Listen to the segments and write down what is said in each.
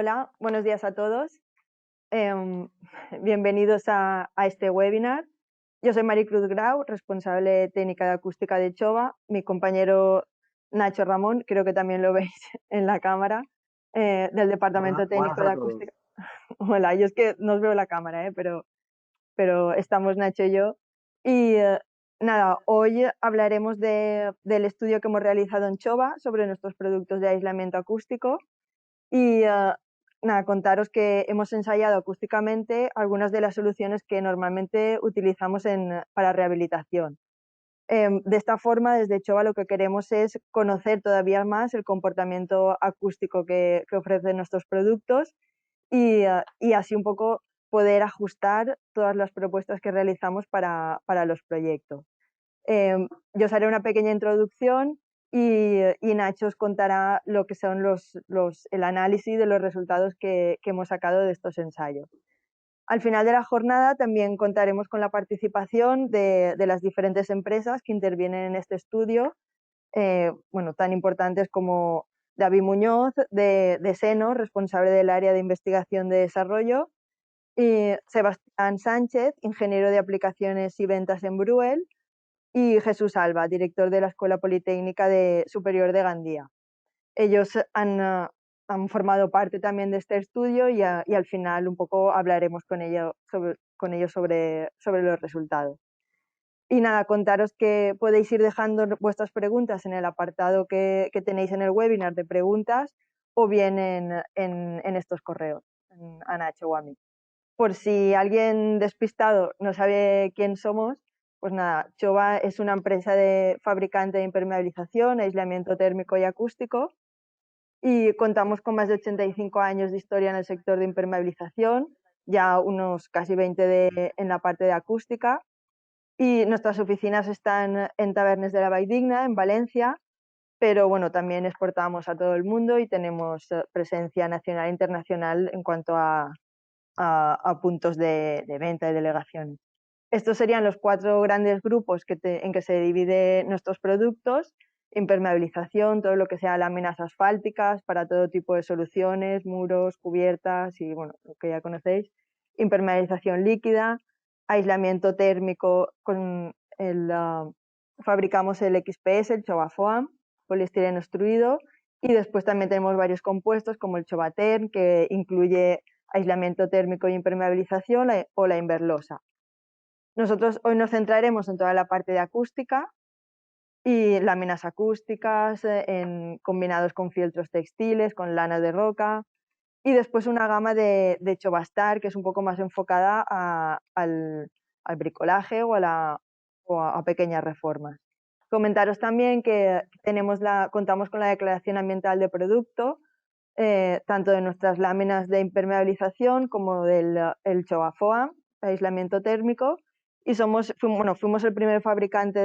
Hola, buenos días a todos. Em, Bienvenidos a este webinar. Yo soy Maricruz Grau, responsable técnica de acústica de Chova. Mi compañero Nacho Ramón, creo que también lo veis en la cámara, del Departamento Buenas Técnico de a todos. Acústica. Hola, yo es que no os veo la cámara, pero estamos Nacho y yo. Y nada, hoy hablaremos del estudio que hemos realizado en Chova sobre nuestros productos de aislamiento acústico. Y nada, contaros que hemos ensayado acústicamente algunas de las soluciones que normalmente utilizamos para rehabilitación. De esta forma, desde Chova lo que queremos es conocer todavía más el comportamiento acústico que ofrecen nuestros productos y así un poco poder ajustar todas las propuestas que realizamos para los proyectos. Yo os haré una pequeña introducción y Nacho os contará lo que son el análisis de los resultados que hemos sacado de estos ensayos. Al final de la jornada también contaremos con la participación de las diferentes empresas que intervienen en este estudio, bueno, tan importantes como David Muñoz, de Seno, responsable del área de investigación de desarrollo, y Sebastián Sánchez, ingeniero de aplicaciones y ventas en Bruel, y Jesús Alba, director de la Escuela Politécnica Superior de Gandía. Ellos han formado parte también de este estudio y al final un poco hablaremos con ellos sobre los resultados. Y nada, contaros que podéis ir dejando vuestras preguntas en el apartado que tenéis en el webinar de preguntas o bien en estos correos, a Nacho o a mí. Por si alguien despistado no sabe quién somos, pues nada, Chova es una empresa fabricante de impermeabilización, aislamiento térmico y acústico, y contamos con más de 85 años de historia en el sector de impermeabilización, ya unos casi 20 en la parte de acústica, y nuestras oficinas están en Tavernes de la Valldigna, en Valencia, pero bueno, también exportamos a todo el mundo y tenemos presencia nacional e internacional en cuanto a puntos de venta y delegaciones. Estos serían los 4 grandes grupos en que se dividen nuestros productos: impermeabilización, todo lo que sea láminas asfálticas para todo tipo de soluciones, muros, cubiertas y bueno, lo que ya conocéis; impermeabilización líquida, aislamiento térmico fabricamos el XPS, el Chovafoam, poliestireno extruido, y después también tenemos varios compuestos como el Chovaterm, que incluye aislamiento térmico y impermeabilización, o la Inverlosa. Nosotros hoy nos centraremos en toda la parte de acústica y láminas acústicas, combinados con fieltros textiles, con lana de roca, y después una gama de Chovastar, que es un poco más enfocada al bricolaje o a pequeñas reformas. Comentaros también que contamos con la declaración ambiental de producto, tanto de nuestras láminas de impermeabilización como del el Chovafoam, aislamiento térmico, y fuimos el primer fabricante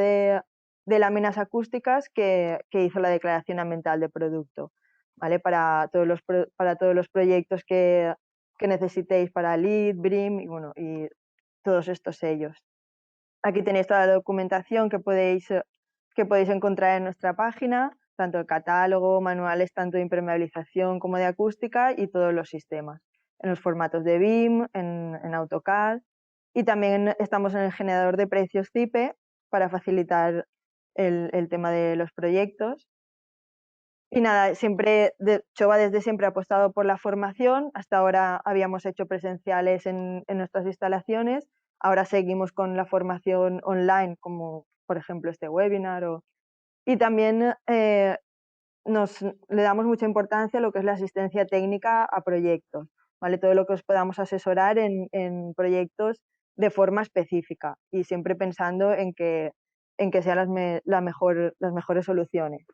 de láminas acústicas que hizo la declaración ambiental de producto, ¿vale? Para todos los proyectos que necesitéis para LEED, BREEAM y todos estos sellos. Aquí tenéis toda la documentación que podéis encontrar en nuestra página, tanto el catálogo, manuales tanto de impermeabilización como de acústica y todos los sistemas, en los formatos de BIM, en AutoCAD, y también estamos en el generador de precios CIPE para facilitar el tema de los proyectos. Y nada, Chova desde siempre ha apostado por la formación. Hasta ahora habíamos hecho presenciales en nuestras instalaciones. Ahora seguimos con la formación online, como por ejemplo este webinar. Y también le damos mucha importancia a lo que es la asistencia técnica a proyectos, ¿vale? Todo lo que os podamos asesorar en proyectos de forma específica y siempre pensando en que sean las mejores soluciones.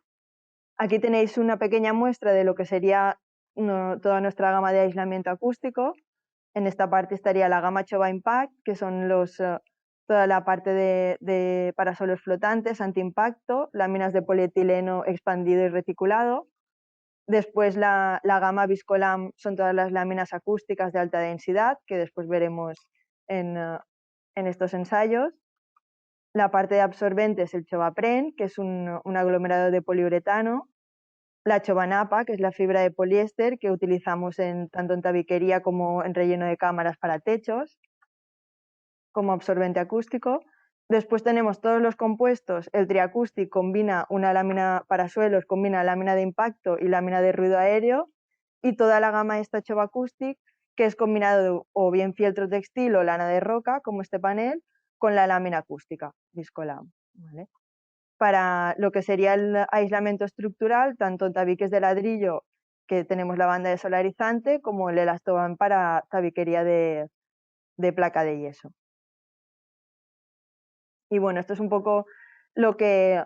Aquí tenéis una pequeña muestra de lo que sería toda nuestra gama de aislamiento acústico. En esta parte estaría la gama Chova Impact, que son toda la parte de parasolos flotantes, antiimpacto, láminas de polietileno expandido y reticulado. Después la gama Viscolam son todas las láminas acústicas de alta densidad, que después veremos en estos ensayos. La parte de absorbentes, el Chovapren, que es un aglomerado de poliuretano. la chobanapa, que es la fibra de poliéster que utilizamos tanto en tabiquería como en relleno de cámaras para techos, como absorbente acústico. Después tenemos todos los compuestos. El Triacoustic combina una lámina para suelos, combina lámina de impacto y lámina de ruido aéreo. Y toda la gama esta Choba Acoustic, que es combinado de o bien fieltro textil o lana de roca, como este panel, con la lámina acústica, Viscolam, ¿vale? Para lo que sería el aislamiento estructural, tanto en tabiques de ladrillo, que tenemos la banda de solarizante, como el Elastoban para tabiquería de placa de yeso. Y bueno, esto es un poco lo que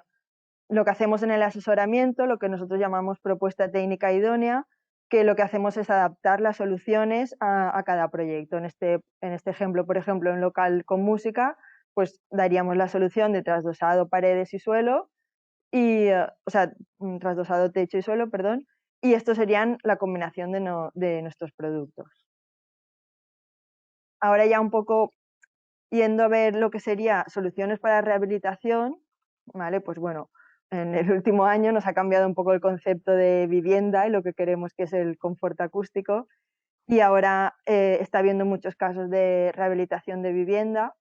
hacemos en el asesoramiento, lo que nosotros llamamos propuesta técnica idónea, que lo que hacemos es adaptar las soluciones a cada proyecto. En este ejemplo, por ejemplo, en local con música, pues daríamos la solución de trasdosado paredes y suelo, o sea, trasdosado techo y suelo, perdón, y esto serían la combinación de nuestros productos. Ahora ya un poco yendo a ver lo que sería soluciones para rehabilitación, ¿vale? Pues bueno, en el último año nos ha cambiado un poco el concepto de vivienda y lo que queremos que es el confort acústico, y ahora está habiendo muchos casos de rehabilitación de vivienda.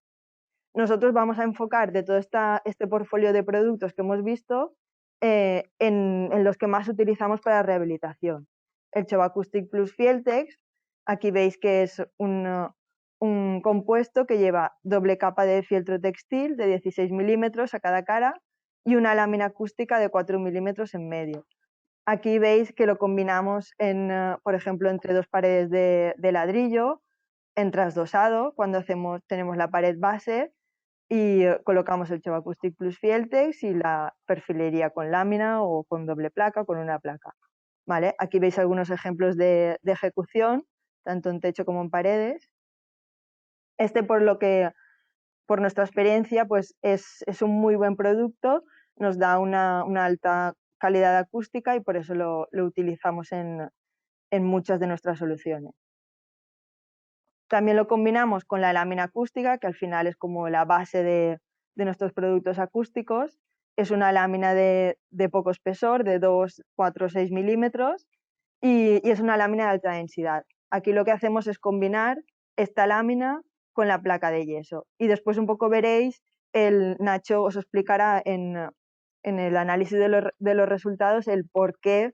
Nosotros vamos a enfocar de todo este portfolio de productos que hemos visto en los que más utilizamos para rehabilitación. El Choba Acoustic Plus Fieltex, aquí veis que es un compuesto que lleva doble capa de fieltro textil de 16 milímetros a cada cara y una lámina acústica de 4 milímetros en medio. Aquí veis que lo combinamos, por ejemplo, entre dos paredes de ladrillo, en trasdosado, cuando tenemos la pared base y colocamos el Choba Acoustic Plus Fieltex y la perfilería con lámina o con doble placa o con una placa. ¿Vale? Aquí veis algunos ejemplos de ejecución, tanto en techo como en paredes. Por nuestra experiencia, pues es un muy buen producto, nos da una alta calidad acústica y por eso lo utilizamos en muchas de nuestras soluciones. También lo combinamos con la lámina acústica, que al final es como la base de nuestros productos acústicos. Es una lámina de poco espesor, de 2, 4, 6 milímetros, y es una lámina de alta densidad. Aquí lo que hacemos es combinar esta lámina con la placa de yeso. Y después un poco veréis, Nacho os explicará en el análisis de los resultados el por qué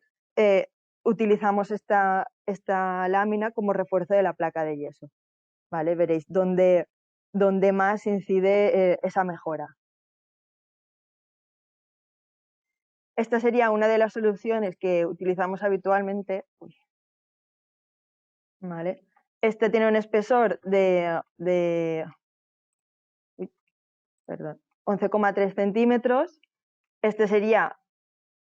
utilizamos esta lámina como refuerzo de la placa de yeso. ¿Vale? Veréis dónde más incide esa mejora. Esta sería una de las soluciones que utilizamos habitualmente. Uy, ¿vale? Este tiene un espesor perdón, 11,3 centímetros. Este sería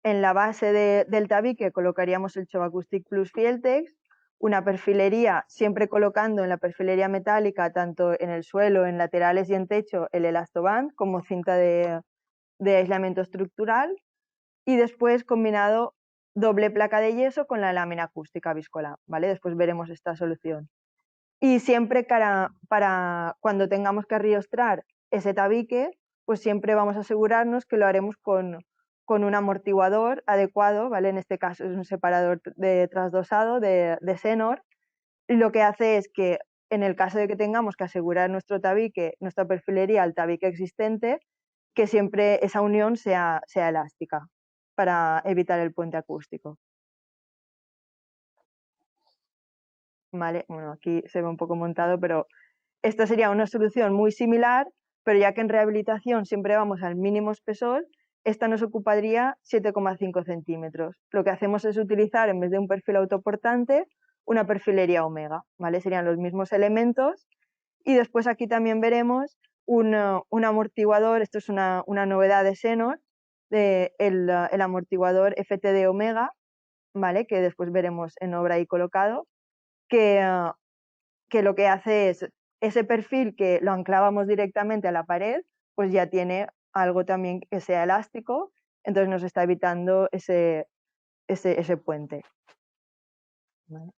en la base del tabique, colocaríamos el Choba Acoustic Plus Fieltex, una perfilería, siempre colocando en la perfilería metálica, tanto en el suelo, en laterales y en techo, el Elastoband como cinta de aislamiento estructural, y después combinado doble placa de yeso con la lámina acústica Viscolam, ¿vale? Después veremos esta solución. Y siempre para cuando tengamos que arriostrar ese tabique, pues siempre vamos a asegurarnos que lo haremos con un amortiguador adecuado, ¿vale? En este caso es un separador de trasdosado de Senor, y lo que hace es que en el caso de que tengamos que asegurar nuestro tabique, nuestra perfilería al tabique existente, que siempre esa unión sea elástica para evitar el puente acústico. ¿Vale? Bueno, aquí se ve un poco montado, pero esta sería una solución muy similar, pero ya que en rehabilitación siempre vamos al mínimo espesor, esta nos ocuparía 7,5 centímetros. Lo que hacemos es utilizar, en vez de un perfil autoportante, una perfilería omega, ¿vale? Serían los mismos elementos. Y después aquí también veremos un amortiguador, esto es una novedad de Senor, el amortiguador FTD Omega, ¿vale? Que después veremos en obra ahí colocado, que lo que hace es ese perfil que lo anclábamos directamente a la pared, pues ya tiene algo también que sea elástico, entonces nos está evitando ese puente. ¿Vale?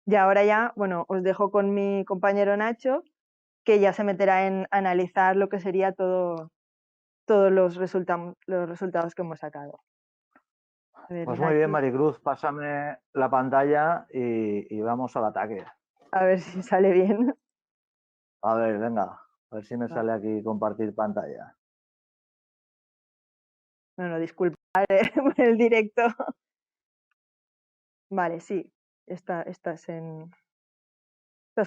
Y ahora ya, bueno, os dejo con mi compañero Nacho, que ya se meterá en analizar lo que sería todos los resultados que hemos sacado. A ver, Pues de muy bien, aquí, Maricruz, pásame la pantalla y vamos al ataque. a ver si sale bien. A ver, venga, a ver si me Vale. sale aquí compartir pantalla. Bueno, disculpa por el directo. Vale, sí, estás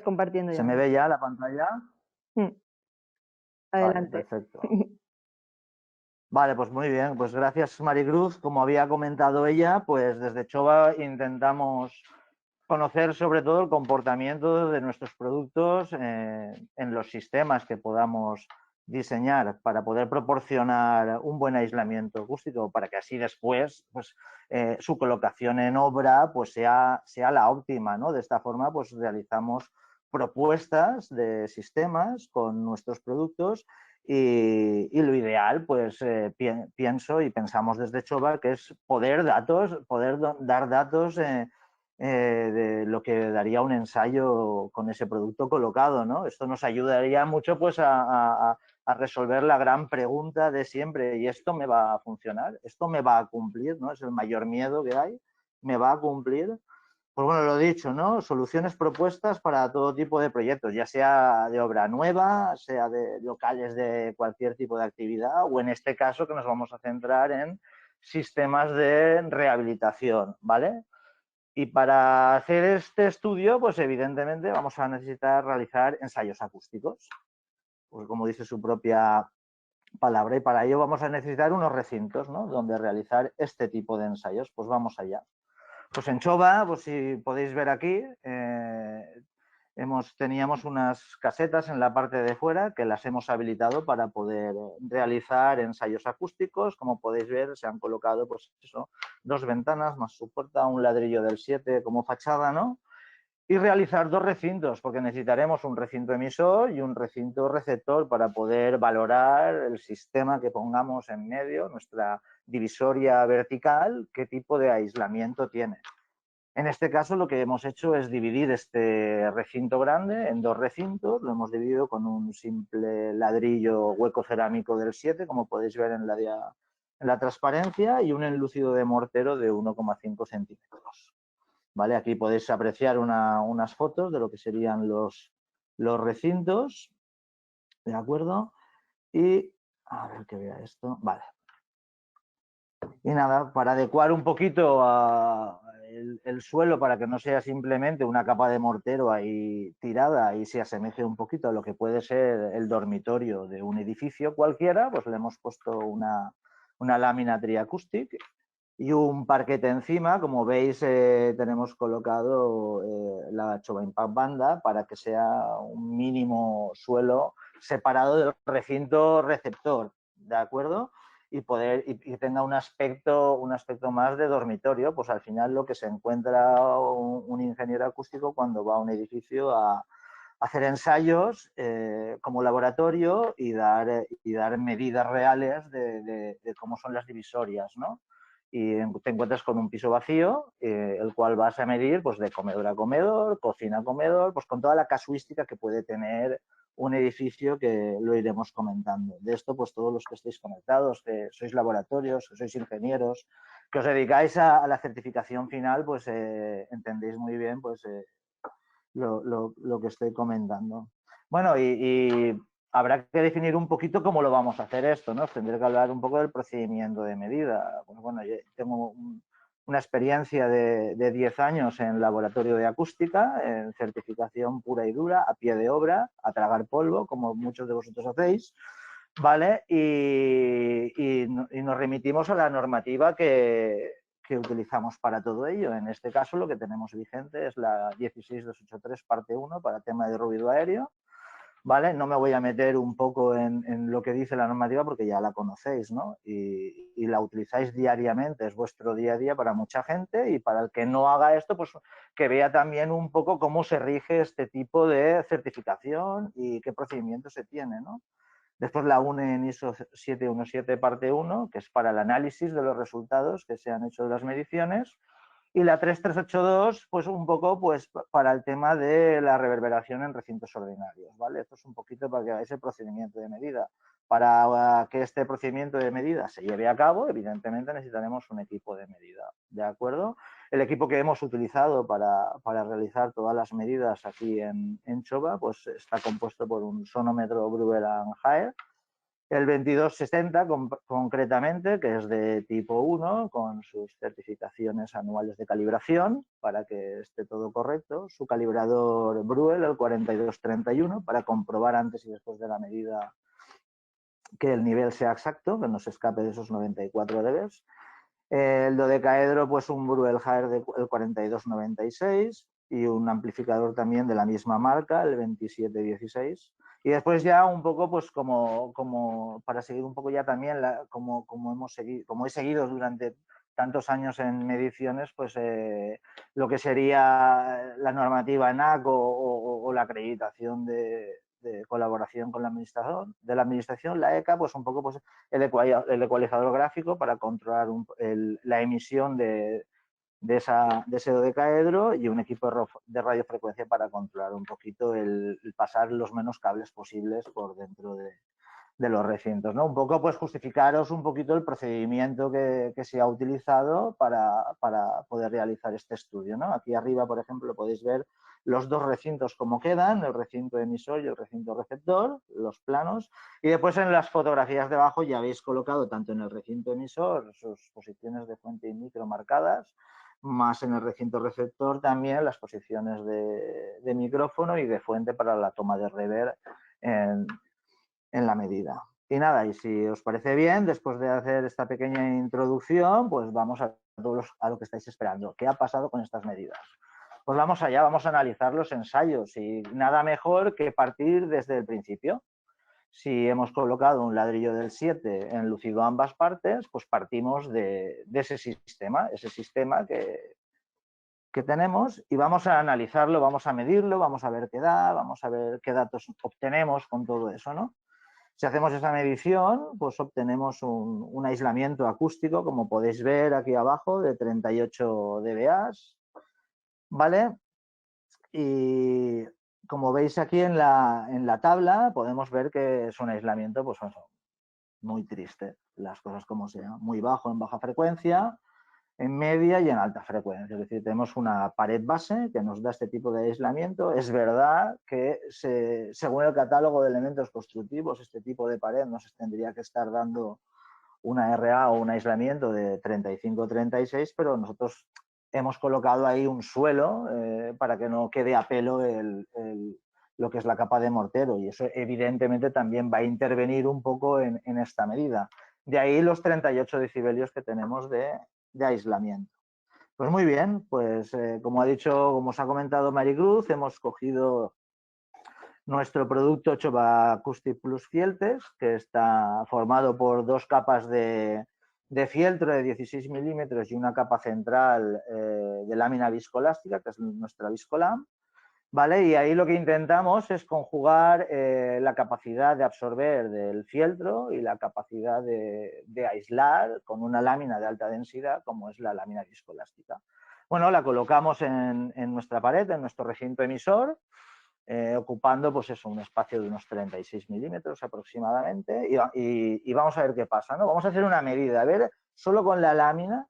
compartiendo ¿Se ya, me ¿no? ve ya la pantalla? Mm, Vale, adelante. perfecto. Vale, pues muy bien, pues gracias Maricruz. Como había comentado ella, pues desde Chova intentamos conocer sobre todo el comportamiento de nuestros productos en los sistemas que podamos diseñar para poder proporcionar un buen aislamiento acústico para que así después pues, su colocación en obra pues sea la óptima, ¿no? De esta forma pues realizamos propuestas de sistemas con nuestros productos y lo ideal, pues pienso y pensamos desde Chova que es poder dar datos de lo que daría un ensayo con ese producto colocado, ¿no? Esto nos ayudaría mucho pues a resolver la gran pregunta de siempre, ¿y esto me va a funcionar? ¿Esto me va a cumplir? ¿No? Es el mayor miedo que hay. ¿Me va a cumplir? Pues bueno, lo dicho, ¿no? Soluciones propuestas para todo tipo de proyectos, ya sea de obra nueva, sea de locales de cualquier tipo de actividad, o en este caso que nos vamos a centrar en sistemas de rehabilitación, ¿vale? Y para hacer este estudio, pues evidentemente vamos a necesitar realizar ensayos acústicos, pues como dice su propia palabra, y para ello vamos a necesitar unos recintos, ¿no? Donde realizar este tipo de ensayos. Pues vamos allá. Pues en Chova, pues si podéis ver aquí, teníamos unas casetas en la parte de fuera que las hemos habilitado para poder realizar ensayos acústicos. Como podéis ver, se han colocado pues eso, 2 ventanas más su puerta, un ladrillo del 7 como fachada, ¿no? Y realizar 2 recintos, porque necesitaremos un recinto emisor y un recinto receptor para poder valorar el sistema que pongamos en medio, nuestra divisoria vertical, qué tipo de aislamiento tiene. En este caso lo que hemos hecho es dividir este recinto grande en 2 recintos, lo hemos dividido con un simple ladrillo hueco cerámico del 7, como podéis ver en la transparencia, y un enlucido de mortero de 1,5 centímetros. ¿Vale? Aquí podéis apreciar unas fotos de lo que serían los recintos, ¿de acuerdo? Y a ver que vea esto, vale. Y nada, para adecuar un poquito el suelo para que no sea simplemente una capa de mortero ahí tirada y se asemeje un poquito a lo que puede ser el dormitorio de un edificio cualquiera, pues le hemos puesto una lámina triacoustic y un parquete encima. Como veis, tenemos colocado la Chova Impact Banda para que sea un mínimo suelo separado del recinto receptor, ¿de acuerdo? Y tenga un aspecto más de dormitorio, pues al final lo que se encuentra un ingeniero acústico cuando va a un edificio a hacer ensayos como laboratorio y dar medidas reales de cómo son las divisorias, ¿no? Y te encuentras con un piso vacío, el cual vas a medir pues, de comedor a comedor, cocina a comedor, pues con toda la casuística que puede tener un edificio que lo iremos comentando. De esto, pues todos los que estéis conectados, que sois laboratorios, que sois ingenieros, que os dedicáis a la certificación final, pues entendéis muy bien pues, lo que estoy comentando. Bueno, y habrá que definir un poquito cómo lo vamos a hacer esto, ¿no? Tendré que hablar un poco del procedimiento de medida. Pues bueno, yo tengo una experiencia de 10 años en laboratorio de acústica, en certificación pura y dura, a pie de obra, a tragar polvo, como muchos de vosotros hacéis, ¿vale? Y nos remitimos a la normativa que utilizamos para todo ello. En este caso, lo que tenemos vigente es la 16283 parte 1 para tema de ruido aéreo. ¿Vale? No me voy a meter un poco en lo que dice la normativa porque ya la conocéis, ¿no? Y la utilizáis diariamente, es vuestro día a día para mucha gente, y para el que no haga esto, pues que vea también un poco cómo se rige este tipo de certificación y qué procedimiento se tiene, ¿no? Después la UNE en ISO 717 parte 1, que es para el análisis de los resultados que se han hecho de las mediciones. Y la 3382, pues un poco pues, para el tema de la reverberación en recintos ordinarios, ¿vale? Esto es un poquito para que veáis el procedimiento de medida. Para que este procedimiento de medida se lleve a cabo, evidentemente necesitaremos un equipo de medida, ¿de acuerdo? El equipo que hemos utilizado para realizar todas las medidas aquí en Chova, pues está compuesto por un sonómetro Bruel Haier, el 2260 concretamente, que es de tipo 1, con sus certificaciones anuales de calibración para que esté todo correcto. Su calibrador Bruel, el 4231, para comprobar antes y después de la medida que el nivel sea exacto, que no se escape de esos 94 dB. El dodecaedro, pues un Bruel Haier del 4296 y un amplificador también de la misma marca, el 2716. Y después ya un poco, pues como para seguir un poco ya también, como he seguido durante tantos años en mediciones, pues lo que sería la normativa NAC o la acreditación de colaboración con la administración, la ECA, pues un poco pues el ecualizador gráfico para controlar la emisión de ese dodecaedro y un equipo de radiofrecuencia para controlar un poquito el pasar los menos cables posibles por dentro de los recintos, ¿no? Un poco pues justificaros un poquito el procedimiento que se ha utilizado para poder realizar este estudio, ¿no? Aquí arriba, por ejemplo, podéis ver los dos recintos como quedan, el recinto emisor y el recinto receptor, los planos, y después en las fotografías debajo ya habéis colocado tanto en el recinto emisor sus posiciones de fuente y micro marcadas, más en el recinto receptor también las posiciones de micrófono y de fuente para la toma de reverb en la medida. Y nada, y si os parece bien, después de hacer esta pequeña introducción, pues vamos a lo que estáis esperando. ¿Qué ha pasado con estas medidas? Pues vamos allá, vamos a analizar los ensayos y nada mejor que partir desde el principio. Si hemos colocado un ladrillo del 7 enlucido ambas partes, pues partimos de ese sistema que tenemos y vamos a analizarlo, vamos a medirlo, vamos a ver qué da, vamos a ver qué datos obtenemos con todo eso, ¿no? Si hacemos esa medición, pues obtenemos un aislamiento acústico, como podéis ver aquí abajo, de 38 dBA, ¿vale? Y como veis aquí en la tabla, podemos ver que es un aislamiento pues, muy triste, las cosas como sean. Muy bajo en baja frecuencia, en media y en alta frecuencia. Es decir, tenemos una pared base que nos da este tipo de aislamiento. Es verdad que según el catálogo de elementos constructivos, este tipo de pared nos tendría que estar dando una RA o un aislamiento de 35-36, pero nosotros hemos colocado ahí un suelo para que no quede a pelo lo que es la capa de mortero y eso evidentemente también va a intervenir un poco en esta medida. De ahí los 38 decibelios que tenemos de aislamiento. Pues muy bien, pues como os ha comentado Maricruz, hemos cogido nuestro producto Chova Acoustic Plus Fieltes, que está formado por dos capas de fieltro de 16 milímetros y una capa central de lámina viscoelástica, que es nuestra Viscolam. ¿Vale? Y ahí lo que intentamos es conjugar la capacidad de absorber del fieltro y la capacidad de aislar con una lámina de alta densidad como es la lámina viscoelástica. Bueno, la colocamos en nuestra pared, en nuestro recinto emisor, ocupando pues eso, un espacio de unos 36 milímetros aproximadamente y vamos a ver qué pasa, ¿no? Vamos a hacer una medida, a ver, solo con la lámina,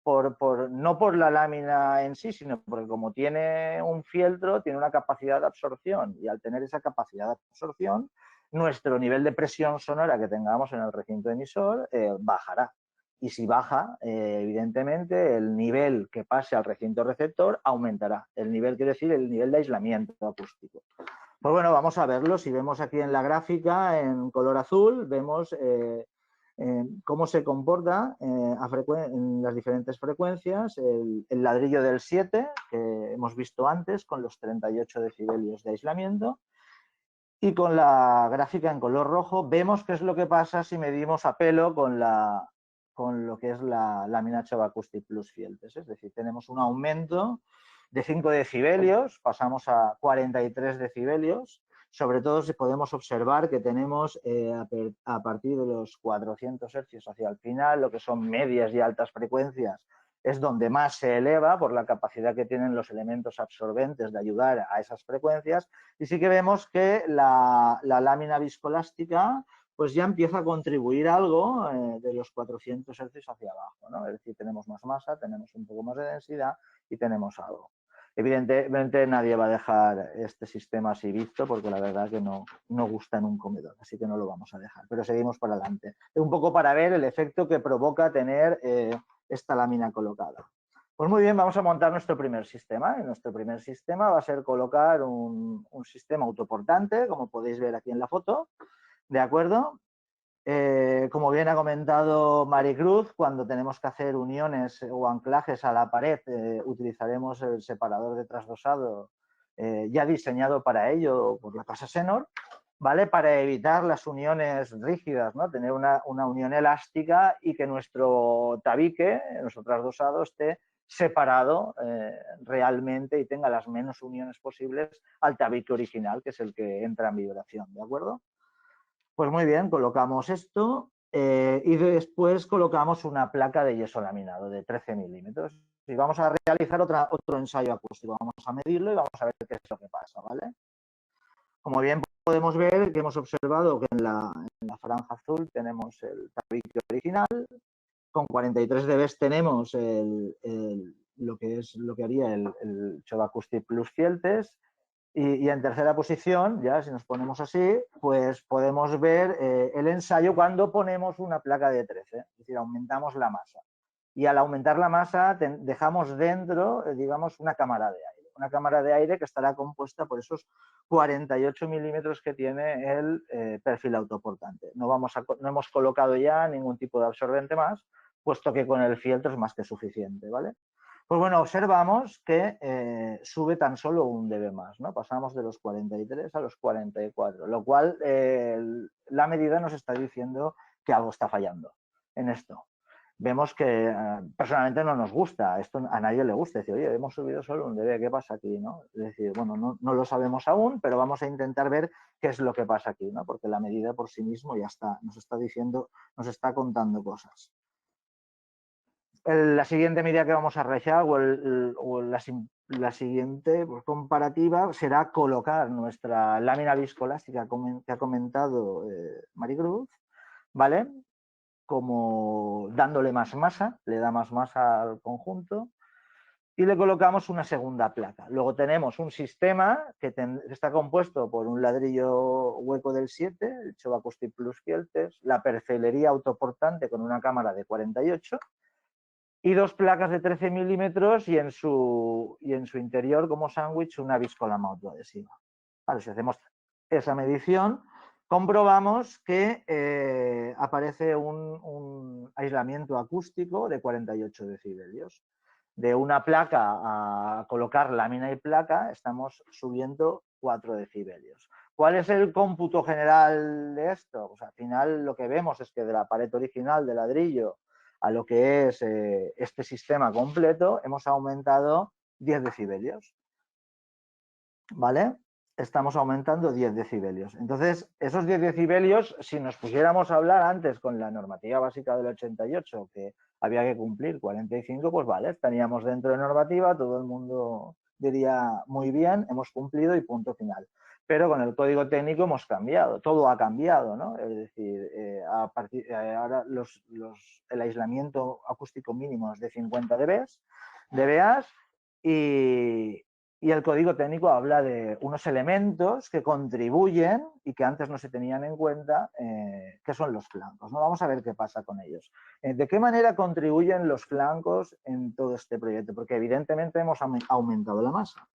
no por la lámina en sí, sino porque como tiene un fieltro, tiene una capacidad de absorción y al tener esa capacidad de absorción, nuestro nivel de presión sonora que tengamos en el recinto emisor bajará. Y si baja, evidentemente, el nivel que pase al recinto receptor aumentará. El nivel, quiere decir, el nivel de aislamiento acústico. Pues bueno, vamos a verlo. Si vemos aquí en la gráfica, en color azul, vemos cómo se comporta en las diferentes frecuencias el ladrillo del 7, que hemos visto antes, con los 38 decibelios de aislamiento. Y con la gráfica en color rojo vemos qué es lo que pasa si medimos a pelo con lo que es la lámina Chova Acoustic Plus Fieltes. Es decir, tenemos un aumento de 5 decibelios, pasamos a 43 decibelios. Sobre todo si podemos observar que tenemos a partir de los 400 hercios hacia el final, lo que son medias y altas frecuencias, es donde más se eleva por la capacidad que tienen los elementos absorbentes de ayudar a esas frecuencias, y sí que vemos que la lámina viscoelástica pues ya empieza a contribuir algo de los 400 Hz hacia abajo, ¿no? Es decir, tenemos más masa, tenemos un poco más de densidad y tenemos algo. Evidentemente nadie va a dejar este sistema así visto porque la verdad que no gusta en un comedor, así que no lo vamos a dejar, pero seguimos para adelante. Un poco para ver el efecto que provoca tener esta lámina colocada. Pues muy bien, vamos a montar nuestro primer sistema. Y nuestro primer sistema va a ser colocar un sistema autoportante, como podéis ver aquí en la foto, ¿de acuerdo? Como bien ha comentado Maricruz, cuando tenemos que hacer uniones o anclajes a la pared, utilizaremos el separador de trasdosado ya diseñado para ello por la casa Senor, ¿vale? Para evitar las uniones rígidas, ¿no? Tener una unión elástica y que nuestro tabique, nuestro trasdosado, esté separado realmente y tenga las menos uniones posibles al tabique original, que es el que entra en vibración, ¿de acuerdo? Pues muy bien, colocamos esto y después colocamos una placa de yeso laminado de 13 milímetros. Y vamos a realizar otro ensayo acústico. Vamos a medirlo y vamos a ver qué es lo que pasa, ¿vale? Como bien podemos ver, que hemos observado que en la franja azul tenemos el tabique original, con 43 dB tenemos lo que haría el Choba Acoustic Plus Field Test. Y en tercera posición, ya si nos ponemos así, pues podemos ver el ensayo cuando ponemos una placa de 13, es decir, aumentamos la masa. Y al aumentar la masa dejamos dentro, digamos, una cámara de aire. Una cámara de aire que estará compuesta por esos 48 milímetros que tiene el perfil autoportante. No hemos colocado ya ningún tipo de absorbente más, puesto que con el fieltro es más que suficiente, ¿vale? Pues bueno, observamos que sube tan solo 1 dB más, ¿no? Pasamos de los 43 a los 44, lo cual la medida nos está diciendo que algo está fallando en esto. Vemos que personalmente no nos gusta, esto a nadie le gusta, decir, oye, hemos subido solo 1 dB, ¿qué pasa aquí? ¿No? Es decir, bueno, no lo sabemos aún, pero vamos a intentar ver qué es lo que pasa aquí, ¿no? Porque la medida por sí mismo ya está, nos está diciendo, nos está contando cosas. La siguiente medida que vamos a realizar o la siguiente comparativa será colocar nuestra lámina viscoelástica que ha comentado Maricruz, ¿vale? Como dándole más masa, le da más masa al conjunto y le colocamos una segunda placa. Luego tenemos un sistema que está compuesto por un ladrillo hueco del 7, el Choba Acoustic Plus Field Test, la perfilería autoportante con una cámara de 48 y 2 placas de 13 milímetros y en su interior como sándwich una viscolama autoadhesiva. Vale, si hacemos esa medición, comprobamos que aparece un aislamiento acústico de 48 decibelios. De una placa a colocar lámina y placa estamos subiendo 4 decibelios. ¿Cuál es el cómputo general de esto? Pues al final lo que vemos es que de la pared original de ladrillo a lo que es este sistema completo hemos aumentado 10 decibelios. ¿Vale? Estamos aumentando 10 decibelios. Entonces, esos 10 decibelios, si nos pusiéramos a hablar antes con la normativa básica del 88, que había que cumplir 45, pues vale, estaríamos dentro de normativa, todo el mundo diría muy bien, hemos cumplido y punto final. Pero con el código técnico hemos cambiado, todo ha cambiado, ¿no? Es decir, ahora el aislamiento acústico mínimo es de 50 dBA y el código técnico habla de unos elementos que contribuyen y que antes no se tenían en cuenta, que son los flancos, ¿no? Vamos a ver qué pasa con ellos. ¿De qué manera contribuyen los flancos en todo este proyecto? Porque evidentemente hemos aumentado la masa,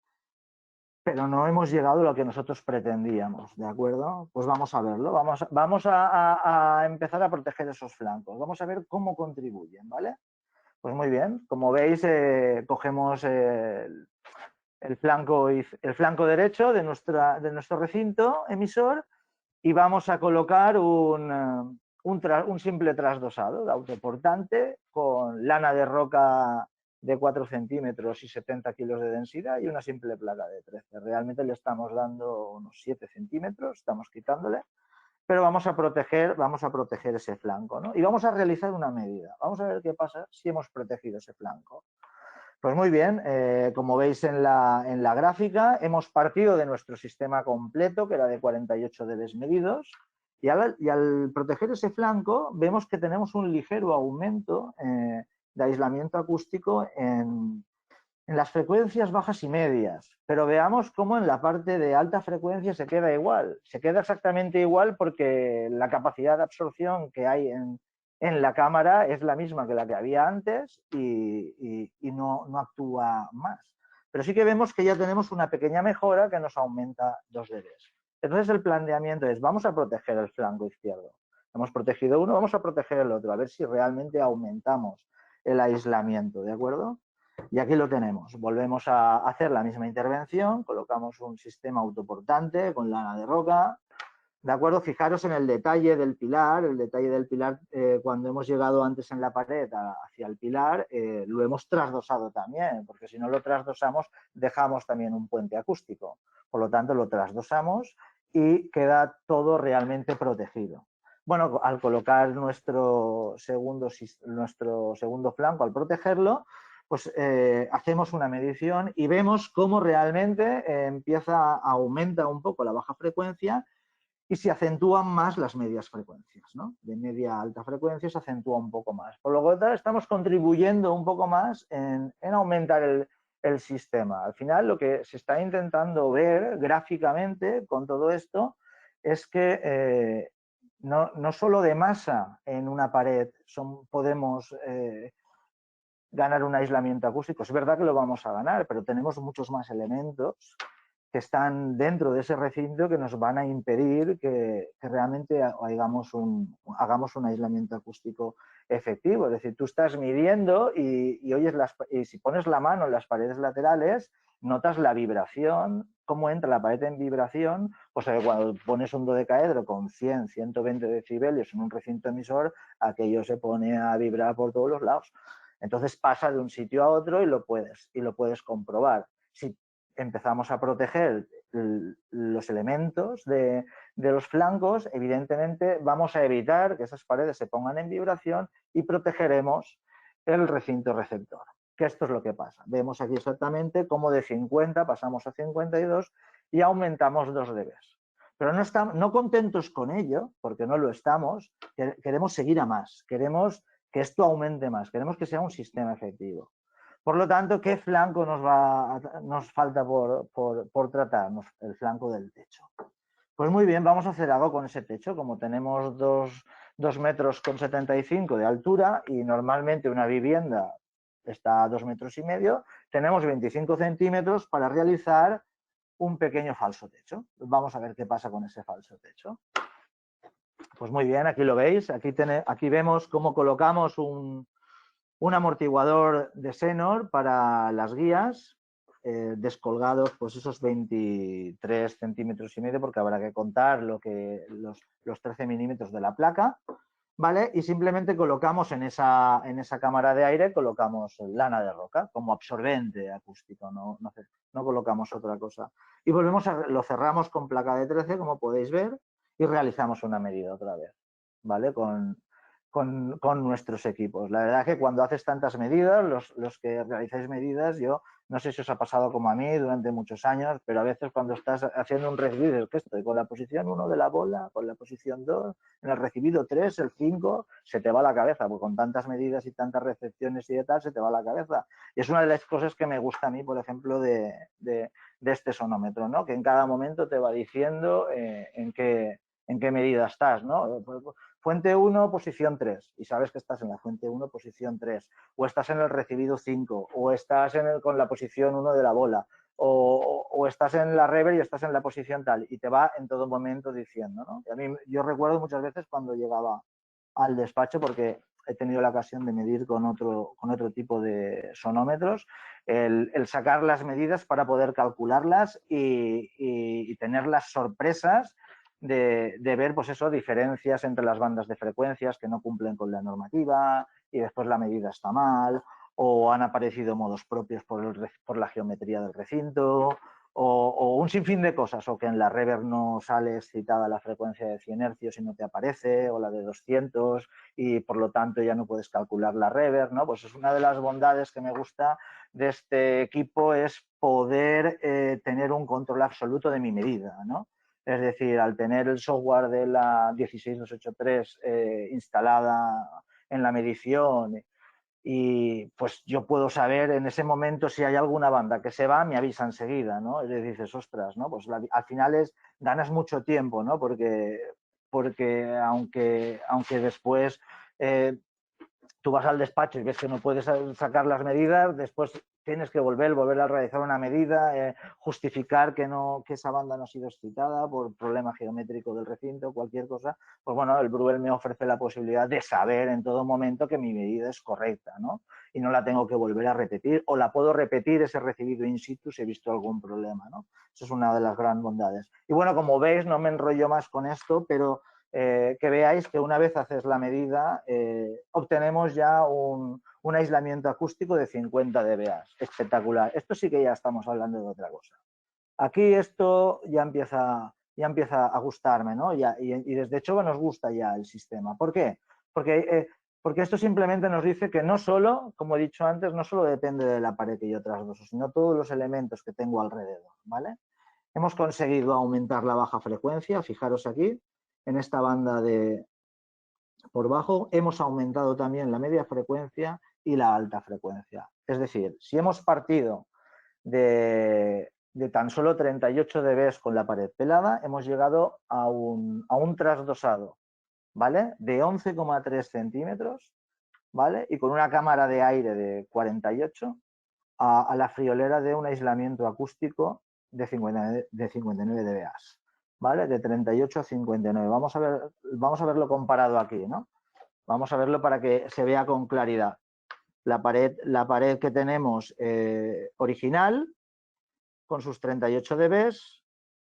pero no hemos llegado a lo que nosotros pretendíamos, ¿de acuerdo? Pues vamos a verlo, vamos a empezar a proteger esos flancos, vamos a ver cómo contribuyen, ¿vale? Pues muy bien, como veis, cogemos el flanco derecho de nuestro recinto emisor y vamos a colocar un simple trasdosado de autoportante con lana de roca de 4 centímetros y 70 kilos de densidad y una simple placa de 13. Realmente le estamos dando unos 7 centímetros, estamos quitándole pero vamos a proteger ese flanco, ¿no? Y vamos a realizar una medida. Vamos a ver qué pasa si hemos protegido ese flanco. Pues muy bien, como veis en la gráfica, hemos partido de nuestro sistema completo, que era de 48 dB medidos, y al proteger ese flanco vemos que tenemos un ligero aumento de aislamiento acústico en las frecuencias bajas y medias, pero veamos cómo en la parte de alta frecuencia se queda igual. Se queda exactamente igual porque la capacidad de absorción que hay en la cámara es la misma que la que había antes y no actúa más. Pero sí que vemos que ya tenemos una pequeña mejora que nos aumenta 2 dB. Entonces el planteamiento es, vamos a proteger el flanco izquierdo. Hemos protegido uno, vamos a proteger el otro, a ver si realmente aumentamos el aislamiento, ¿de acuerdo? Y aquí lo tenemos. Volvemos a hacer la misma intervención, colocamos un sistema autoportante con lana de roca. ¿De acuerdo? Fijaros en el detalle del pilar. El detalle del pilar, cuando hemos llegado antes en la pared hacia el pilar, lo hemos trasdosado también, porque si no lo trasdosamos, dejamos también un puente acústico. Por lo tanto, lo trasdosamos y queda todo realmente protegido. Bueno, al colocar nuestro segundo flanco, al protegerlo, pues hacemos una medición y vemos cómo realmente aumenta un poco la baja frecuencia y se acentúan más las medias frecuencias, ¿no? De media a alta frecuencia se acentúa un poco más. Por lo tanto, estamos contribuyendo un poco más en aumentar el sistema. Al final, lo que se está intentando ver gráficamente con todo esto es que no solo de masa en una pared podemos ganar un aislamiento acústico. Es verdad que lo vamos a ganar, pero tenemos muchos más elementos que están dentro de ese recinto que nos van a impedir que realmente hagamos un aislamiento acústico efectivo. Es decir, tú estás midiendo y oyes y si pones la mano en las paredes laterales, notas la vibración, cómo entra la pared en vibración, pues cuando pones un dodecaedro con 100, 120 decibelios en un recinto emisor, aquello se pone a vibrar por todos los lados. Entonces pasa de un sitio a otro y lo puedes comprobar. Si empezamos a proteger los elementos de los flancos, evidentemente vamos a evitar que esas paredes se pongan en vibración y protegeremos el recinto receptor. Que esto es lo que pasa. Vemos aquí exactamente cómo de 50 pasamos a 52 y aumentamos 2 dB. Pero no contentos con ello, porque no lo estamos, queremos seguir a más, queremos que esto aumente más, queremos que sea un sistema efectivo. Por lo tanto, ¿qué flanco nos falta por tratar? El flanco del techo. Pues muy bien, vamos a hacer algo con ese techo. Como tenemos 2 metros con 75 de altura y normalmente una vivienda está a 2 metros y medio, tenemos 25 centímetros para realizar un pequeño falso techo. Vamos a ver qué pasa con ese falso techo. Pues muy bien, aquí lo veis. Aquí vemos cómo colocamos un amortiguador de Senor para las guías, descolgados pues esos 23 centímetros y medio, porque habrá que contar los 13 milímetros de la placa, ¿vale? Y simplemente colocamos en esa cámara de aire, colocamos lana de roca como absorbente acústico, no colocamos otra cosa. Y lo cerramos con placa de 13, como podéis ver, y realizamos una medida otra vez, ¿vale? Con nuestros equipos. La verdad es que cuando haces tantas medidas, los que realizáis medidas, yo no sé si os ha pasado como a mí durante muchos años, pero a veces cuando estás haciendo un recibido, que estoy con la posición 1 de la bola, con la posición 2, en el recibido 3, el 5, se te va la cabeza, porque con tantas medidas y tantas recepciones y de tal, se te va la cabeza. Y es una de las cosas que me gusta a mí, por ejemplo, de este sonómetro, ¿no? Que en cada momento te va diciendo en qué medida estás, ¿no? Fuente 1, posición 3, y sabes que estás en la fuente 1, posición 3, o estás en el recibido 5, o estás con la posición 1 de la bola, o estás en la rever y estás en la posición tal, y te va en todo momento diciendo, ¿no? Y a mí, yo recuerdo muchas veces cuando llegaba al despacho, porque he tenido la ocasión de medir con otro tipo de sonómetros, el sacar las medidas para poder calcularlas y tener las sorpresas de ver, pues eso, diferencias entre las bandas de frecuencias que no cumplen con la normativa y después la medida está mal, o han aparecido modos propios por la geometría del recinto, o un sinfín de cosas, o que en la reverb no sale excitada la frecuencia de 100 hercios y no te aparece, o la de 200, y por lo tanto ya no puedes calcular la reverb, ¿no? Pues es una de las bondades que me gusta de este equipo, es poder tener un control absoluto de mi medida, ¿no? Es decir, al tener el software de la 16283 instalada en la medición, y pues yo puedo saber en ese momento si hay alguna banda que se va, me avisa enseguida, ¿no? Y le dices, ostras, ¿no? Pues al final ganas mucho tiempo, ¿no? Porque aunque después tú vas al despacho y ves que no puedes sacar las medidas, después tienes que volver a realizar una medida, justificar que esa banda no ha sido excitada por problema geométrico del recinto, cualquier cosa. Pues bueno, el Bruel me ofrece la posibilidad de saber en todo momento que mi medida es correcta, ¿no? Y no la tengo que volver a repetir, o la puedo repetir ese recibido in situ si he visto algún problema, ¿no? Eso es una de las grandes bondades. Y bueno, como veis, no me enrollo más con esto, pero que veáis que una vez haces la medida, obtenemos ya un aislamiento acústico de 50 dBA. Espectacular. Esto sí que ya estamos hablando de otra cosa. Aquí esto ya empieza a gustarme, ¿no? Y desde hecho nos gusta ya el sistema. ¿Por qué? Porque esto simplemente nos dice que no solo, como he dicho antes, no solo depende de la pared que yo trasdoso, sino todos los elementos que tengo alrededor, ¿vale? Hemos conseguido aumentar la baja frecuencia, fijaros aquí, en esta banda por bajo. Hemos aumentado también la media frecuencia y la alta frecuencia. Es decir, si hemos partido de tan solo 38 dB con la pared pelada, hemos llegado a un trasdosado, ¿vale? De 11,3 centímetros, ¿vale? Y con una cámara de aire de 48 a la friolera de un aislamiento acústico de 59 dBA, ¿vale? De 38 a 59. Vamos a verlo comparado aquí, ¿no? Vamos a verlo para que se vea con claridad. La pared que tenemos original, con sus 38 dB.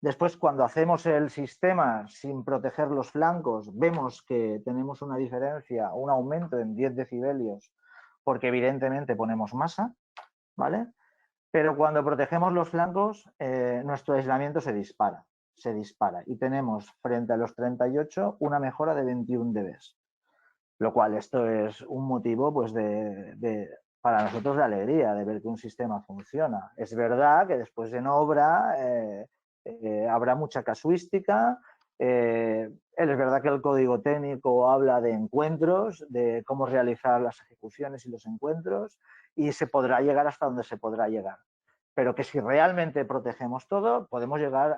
Después, cuando hacemos el sistema sin proteger los flancos, vemos que tenemos una diferencia, un aumento en 10 decibelios, porque evidentemente ponemos masa, ¿vale? Pero cuando protegemos los flancos, nuestro aislamiento se dispara. Y tenemos frente a los 38 una mejora de 21 dB. Lo cual esto es un motivo pues, para nosotros de alegría, de ver que un sistema funciona. Es verdad que después en obra habrá mucha casuística. Es verdad que el código técnico habla de encuentros, de cómo realizar las ejecuciones y los encuentros, y se podrá llegar hasta donde se podrá llegar. Pero que si realmente protegemos todo, podemos llegar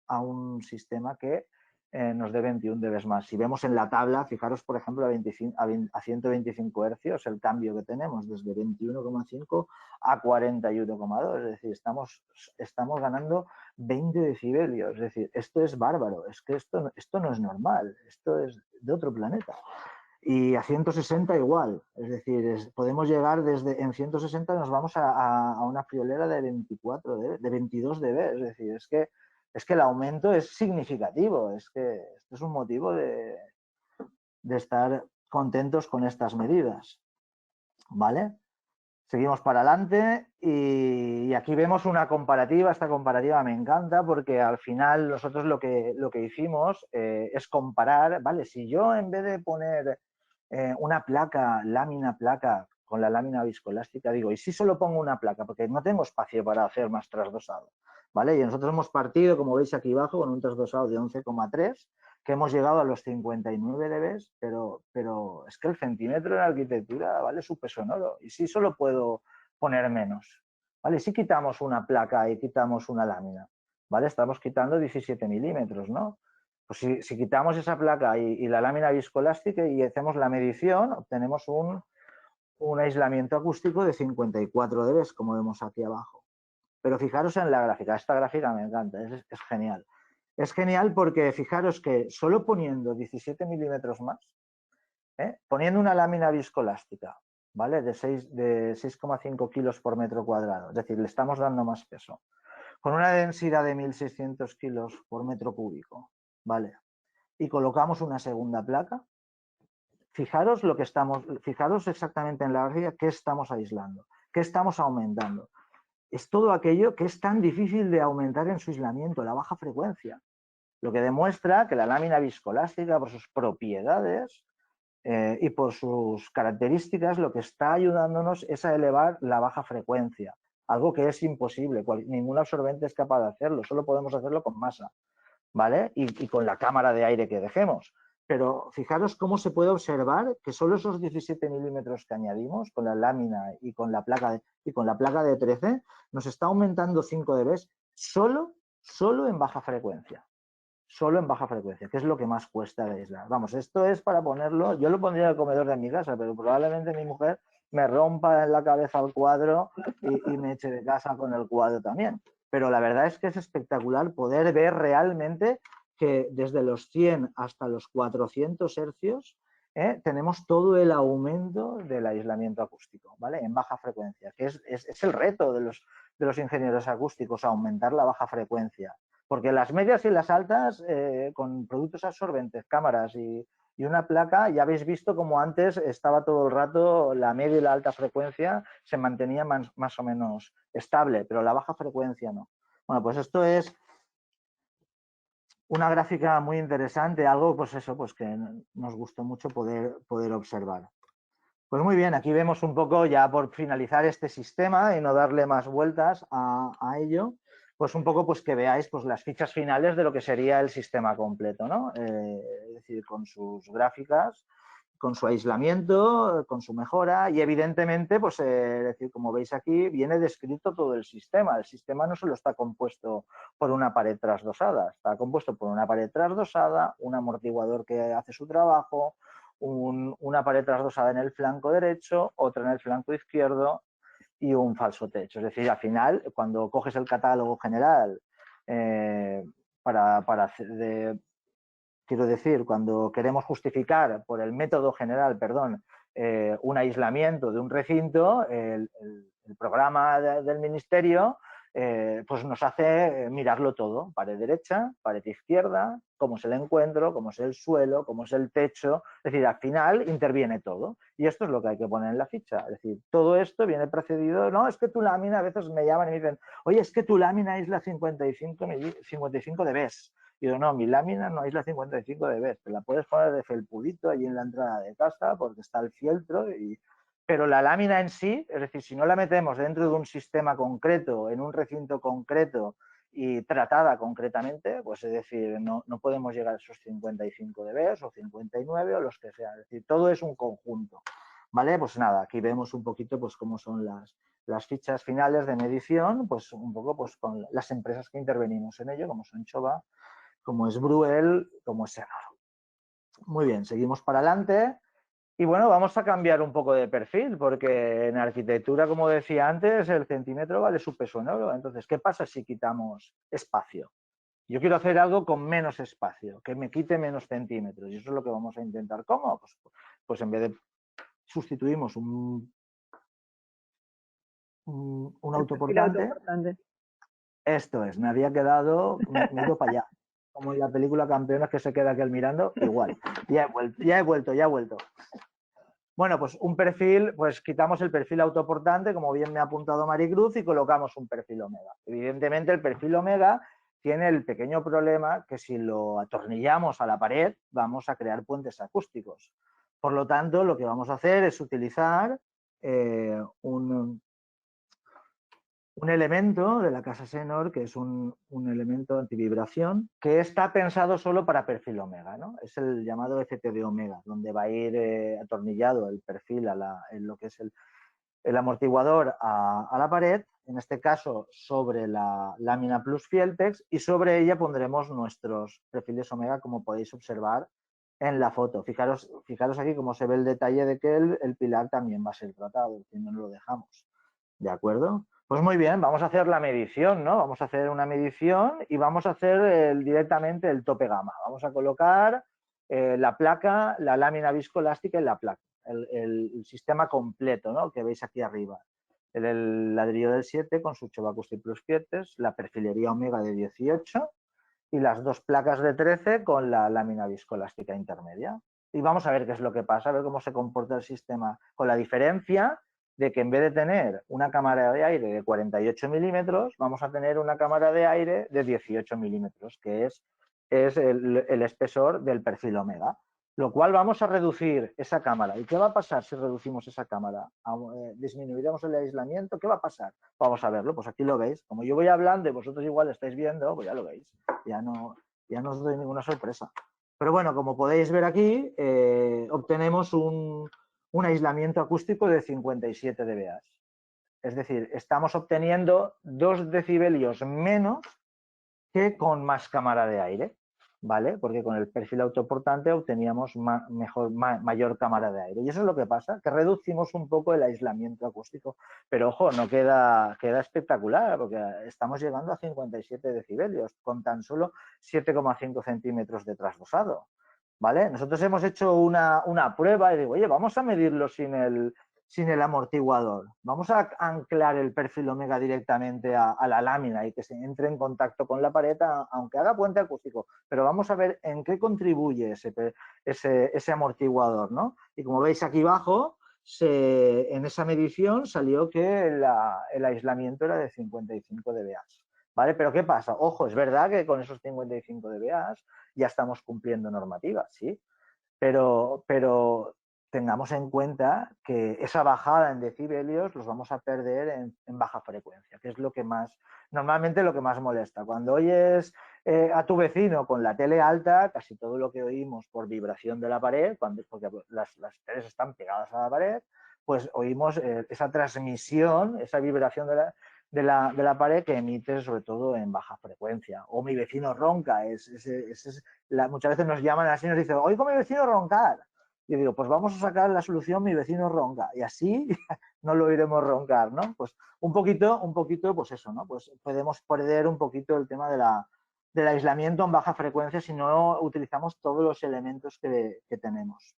a un sistema que nos dé 21 dB más. Si vemos en la tabla, fijaros, por ejemplo, a 125 hercios el cambio que tenemos desde 21,5 a 41,2. Es decir, estamos ganando 20 decibelios. Es decir, esto es bárbaro. Es que esto no es normal. Esto es de otro planeta. Y a 160 igual. Es decir, podemos llegar en 160 nos vamos a una friolera de 24 de 22 dB. Es decir, es que el aumento es significativo, es que esto es un motivo de estar contentos con estas medidas, ¿vale? Seguimos para adelante y aquí vemos una comparativa. Esta comparativa me encanta porque al final nosotros lo que hicimos es comparar, ¿vale? Si yo en vez de poner una lámina placa con la lámina viscoelástica, digo, ¿y si solo pongo una placa? Porque no tengo espacio para hacer más trasdosado, ¿vale? Y nosotros hemos partido, como veis aquí abajo, con un trasdosado de 11,3, que hemos llegado a los 59 dB, pero es que el centímetro en arquitectura vale su peso en oro. Y si solo puedo poner menos, ¿vale? Si quitamos una placa y quitamos una lámina, ¿vale? Estamos quitando 17 milímetros, ¿no? Pues si quitamos esa placa y la lámina viscoelástica y hacemos la medición, obtenemos un aislamiento acústico de 54 dB, como vemos aquí abajo. Pero fijaros en la gráfica. Esta gráfica me encanta, es genial. Es genial porque fijaros que solo poniendo 17 milímetros más, poniendo una lámina viscoelástica, ¿vale? De 6,5 kilos por metro cuadrado, es decir, le estamos dando más peso, con una densidad de 1.600 kilos por metro cúbico, ¿vale? Y colocamos una segunda placa, fijaros exactamente en la gráfica qué estamos aislando, qué estamos aumentando. es todo aquello que es tan difícil de aumentar en su aislamiento, la baja frecuencia. Lo que demuestra que la lámina viscoelástica, por sus propiedades y por sus características, lo que está ayudándonos es a elevar la baja frecuencia, algo que es imposible, ningún absorbente es capaz de hacerlo, solo podemos hacerlo con masa, ¿vale? Y con la cámara de aire que dejemos. Pero fijaros cómo se puede observar que solo esos 17 milímetros que añadimos con la lámina y con la placa de 13 nos está aumentando 5 dB solo en baja frecuencia. Solo en baja frecuencia, que es lo que más cuesta de aislar. Vamos, esto es para ponerlo, yo lo pondría en el comedor de mi casa, pero probablemente mi mujer me rompa en la cabeza el cuadro y me eche de casa con el cuadro también. Pero la verdad es que es espectacular poder ver realmente que desde los 100 hasta los 400 hercios tenemos todo el aumento del aislamiento acústico, ¿vale? En baja frecuencia, que es el reto de los ingenieros acústicos, aumentar la baja frecuencia. Porque las medias y las altas, con productos absorbentes, cámaras y una placa, ya habéis visto como antes estaba todo el rato la media y la alta frecuencia se mantenía más o menos estable, pero la baja frecuencia no. Bueno, pues esto es una gráfica muy interesante, algo pues eso, pues que nos gustó mucho poder observar. Pues muy bien, aquí vemos un poco ya por finalizar este sistema y no darle más vueltas a ello, pues un poco pues que veáis pues las fichas finales de lo que sería el sistema completo, ¿no? Es decir, con sus gráficas, con su aislamiento, con su mejora y evidentemente, pues es decir, como veis aquí, viene descrito todo el sistema. El sistema no solo está compuesto por una pared trasdosada, está compuesto por una pared trasdosada, un amortiguador que hace su trabajo, una pared trasdosada en el flanco derecho, otra en el flanco izquierdo y un falso techo. Es decir, al final, cuando coges el catálogo general quiero decir, cuando queremos justificar por el método general, perdón, un aislamiento de un recinto, el programa del ministerio pues nos hace mirarlo todo, pared derecha, pared izquierda, cómo es el encuentro, cómo es el suelo, cómo es el techo, es decir, al final interviene todo y esto es lo que hay que poner en la ficha, es decir, todo esto viene precedido, no, es que tu lámina, a veces me llaman y me dicen, oye, es que tu lámina es la 55 dB. Y digo, no, mi lámina no es la 55 dB, te la puedes poner de felpudito allí en la entrada de casa porque está el fieltro, pero la lámina en sí, es decir, si no la metemos dentro de un sistema concreto, en un recinto concreto y tratada concretamente, pues es decir, no podemos llegar a esos 55 dB o 59 o los que sean, es decir, todo es un conjunto. ¿Vale? Pues nada, aquí vemos un poquito pues cómo son las fichas finales de medición, pues un poco pues con las empresas que intervenimos en ello, como son Chova, como es Bruel, como es Senor. Muy bien, seguimos para adelante. Y bueno, vamos a cambiar un poco de perfil, porque en arquitectura, como decía antes, el centímetro vale su peso en oro. Entonces, ¿qué pasa si quitamos espacio? Yo quiero hacer algo con menos espacio, que me quite menos centímetros. Y eso es lo que vamos a intentar. ¿Cómo? Pues en vez de sustituimos un autoportante. Esto es, me había quedado, me he ido para allá. Como en la película Campeones que se queda aquel mirando, igual. Ya he vuelto. Bueno, pues un perfil, pues quitamos el perfil autoportante, como bien me ha apuntado Maricruz, y colocamos un perfil omega. Evidentemente el perfil omega tiene el pequeño problema que si lo atornillamos a la pared vamos a crear puentes acústicos. Por lo tanto, lo que vamos a hacer es utilizar un elemento de la casa Senor, que es un elemento antivibración, que está pensado solo para perfil omega, ¿no? Es el llamado FTD omega, donde va a ir atornillado el perfil en lo que es el amortiguador a la pared, en este caso sobre la lámina plus Fieltex, y sobre ella pondremos nuestros perfiles omega, como podéis observar en la foto. Fijaros aquí cómo se ve el detalle de que el pilar también va a ser tratado, si no lo dejamos. ¿De acuerdo? Pues muy bien, vamos a hacer la medición, ¿no? Vamos a hacer una medición y vamos a hacer directamente el tope gama. Vamos a colocar la placa, la lámina viscoelástica en la placa, el sistema completo, ¿no? Que veis aquí arriba. El ladrillo del 7 con su Chovacusti Plus Fiertes, la perfilería omega de 18 y las dos placas de 13 con la lámina viscoelástica intermedia. Y vamos a ver qué es lo que pasa, a ver cómo se comporta el sistema con la diferencia de que en vez de tener una cámara de aire de 48 milímetros, vamos a tener una cámara de aire de 18 milímetros, que es el espesor del perfil omega. Lo cual vamos a reducir esa cámara. ¿Y qué va a pasar si reducimos esa cámara? ¿Disminuiremos el aislamiento? ¿Qué va a pasar? Vamos a verlo. Pues aquí lo veis. Como yo voy hablando y vosotros igual estáis viendo, pues ya lo veis. Ya no os doy ninguna sorpresa. Pero bueno, como podéis ver aquí, obtenemos un aislamiento acústico de 57 dBA. Es decir, estamos obteniendo 2 decibelios menos que con más cámara de aire, ¿vale? Porque con el perfil autoportante obteníamos mayor cámara de aire. Y eso es lo que pasa, que reducimos un poco el aislamiento acústico. Pero ojo, no queda espectacular, porque estamos llegando a 57 decibelios con tan solo 7,5 centímetros de trasdosado, ¿vale? Nosotros hemos hecho una prueba y digo, oye, vamos a medirlo sin el amortiguador. Vamos a anclar el perfil omega directamente a la lámina y que se entre en contacto con la pared, aunque haga puente acústico, pero vamos a ver en qué contribuye ese amortiguador, ¿no? Y como veis aquí abajo, en esa medición salió que el aislamiento era de 55 dBA. ¿Vale? Pero ¿qué pasa? Ojo, es verdad que con esos 55 dBA ya estamos cumpliendo normativas, ¿sí? Pero tengamos en cuenta que esa bajada en decibelios los vamos a perder en baja frecuencia, que es normalmente lo que más molesta. Cuando oyes a tu vecino con la tele alta, casi todo lo que oímos por vibración de la pared, porque las teles están pegadas a la pared, pues oímos esa transmisión, esa vibración de la pared que emite sobre todo en baja frecuencia. O mi vecino ronca, muchas veces nos llaman así y nos dicen, oigo mi vecino roncar. Y digo, pues vamos a sacar la solución mi vecino ronca. Y así no lo oiremos roncar, ¿no? Pues un poquito, pues eso, ¿no? Pues podemos perder un poquito el tema del aislamiento en baja frecuencia si no utilizamos todos los elementos que tenemos.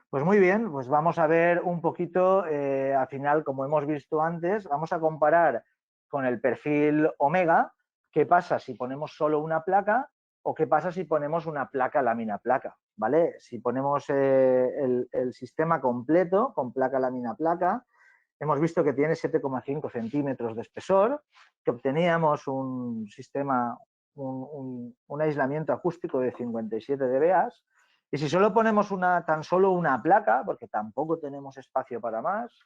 Pues muy bien, pues vamos a ver un poquito, al final, como hemos visto antes, vamos a comparar con el perfil omega, qué pasa si ponemos solo una placa o qué pasa si ponemos una placa lámina placa, ¿vale? Si ponemos el sistema completo con placa lámina placa, hemos visto que tiene 7,5 centímetros de espesor, que obteníamos un sistema, un aislamiento acústico de 57 dBA. Y si solo ponemos tan solo una placa, porque tampoco tenemos espacio para más,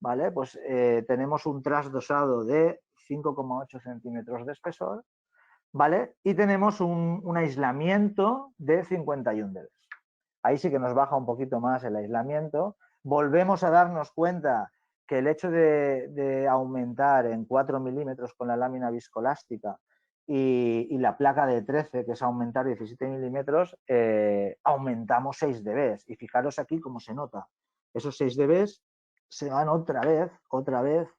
¿vale? Pues tenemos un trasdosado de 5,8 centímetros de espesor, ¿vale? Y tenemos un aislamiento de 51 dB. Ahí sí que nos baja un poquito más el aislamiento. Volvemos a darnos cuenta que el hecho de aumentar en 4 milímetros con la lámina viscoelástica y la placa de 13, que es aumentar 17 milímetros, aumentamos 6 dB. Y fijaros aquí cómo se nota. Esos 6 dB se van otra vez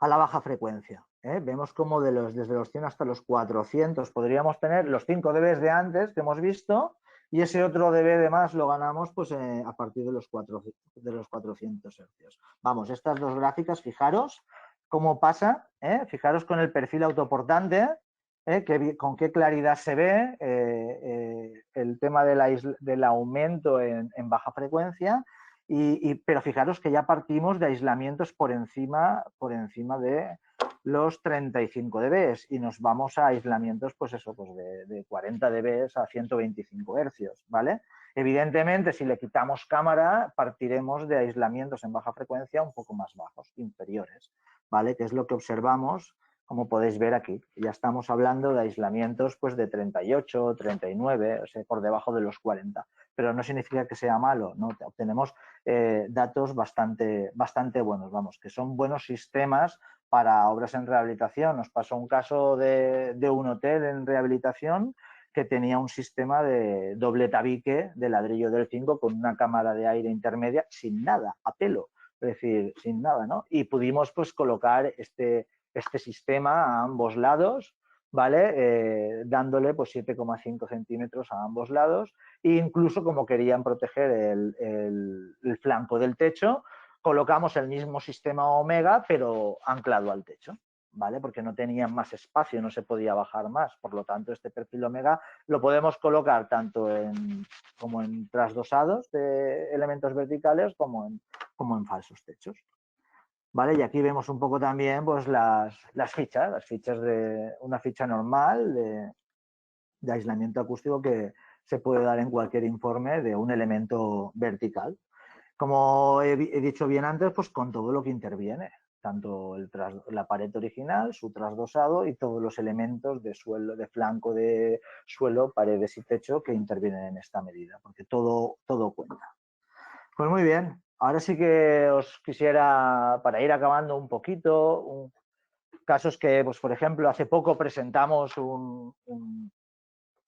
a la baja frecuencia. Vemos como desde los 100 hasta los 400 podríamos tener los 5 dB de antes que hemos visto y ese otro dB de más lo ganamos pues, a partir de los 400 hercios. Vamos, estas dos gráficas, fijaros cómo pasa, fijaros con el perfil autoportante, con qué claridad se ve el tema del aumento en baja frecuencia. Pero fijaros que ya partimos de aislamientos por encima de los 35 dB y nos vamos a aislamientos pues eso, pues de 40 dB a 125 hercios, ¿vale? Evidentemente, si le quitamos cámara, partiremos de aislamientos en baja frecuencia un poco más bajos, inferiores, ¿vale? Que es lo que observamos, como podéis ver aquí. Ya estamos hablando de aislamientos pues de 38, 39, o sea, por debajo de los 40. Pero no significa que sea malo, ¿no? Obtenemos datos bastante buenos, vamos, que son buenos sistemas para obras en rehabilitación. Nos pasó un caso de un hotel en rehabilitación que tenía un sistema de doble tabique de ladrillo del 5 con una cámara de aire intermedia sin nada, a pelo, es decir, sin nada, ¿no? Y pudimos pues colocar este sistema a ambos lados, ¿vale? Dándole pues 7,5 centímetros a ambos lados e incluso como querían proteger el flanco del techo, colocamos el mismo sistema omega pero anclado al techo, ¿vale? Porque no tenían más espacio, no se podía bajar más. Por lo tanto, este perfil omega lo podemos colocar tanto como en trasdosados de elementos verticales como en falsos techos. ¿Vale? Y aquí vemos un poco también pues, las fichas de una ficha normal de aislamiento acústico que se puede dar en cualquier informe de un elemento vertical. Como he dicho bien antes, pues con todo lo que interviene, tanto la pared original, su trasdosado y todos los elementos de suelo, de flanco de suelo, paredes y techo que intervienen en esta medida, porque todo cuenta. Pues muy bien, ahora sí que os quisiera, para ir acabando un poquito, casos que, pues por ejemplo, hace poco presentamos un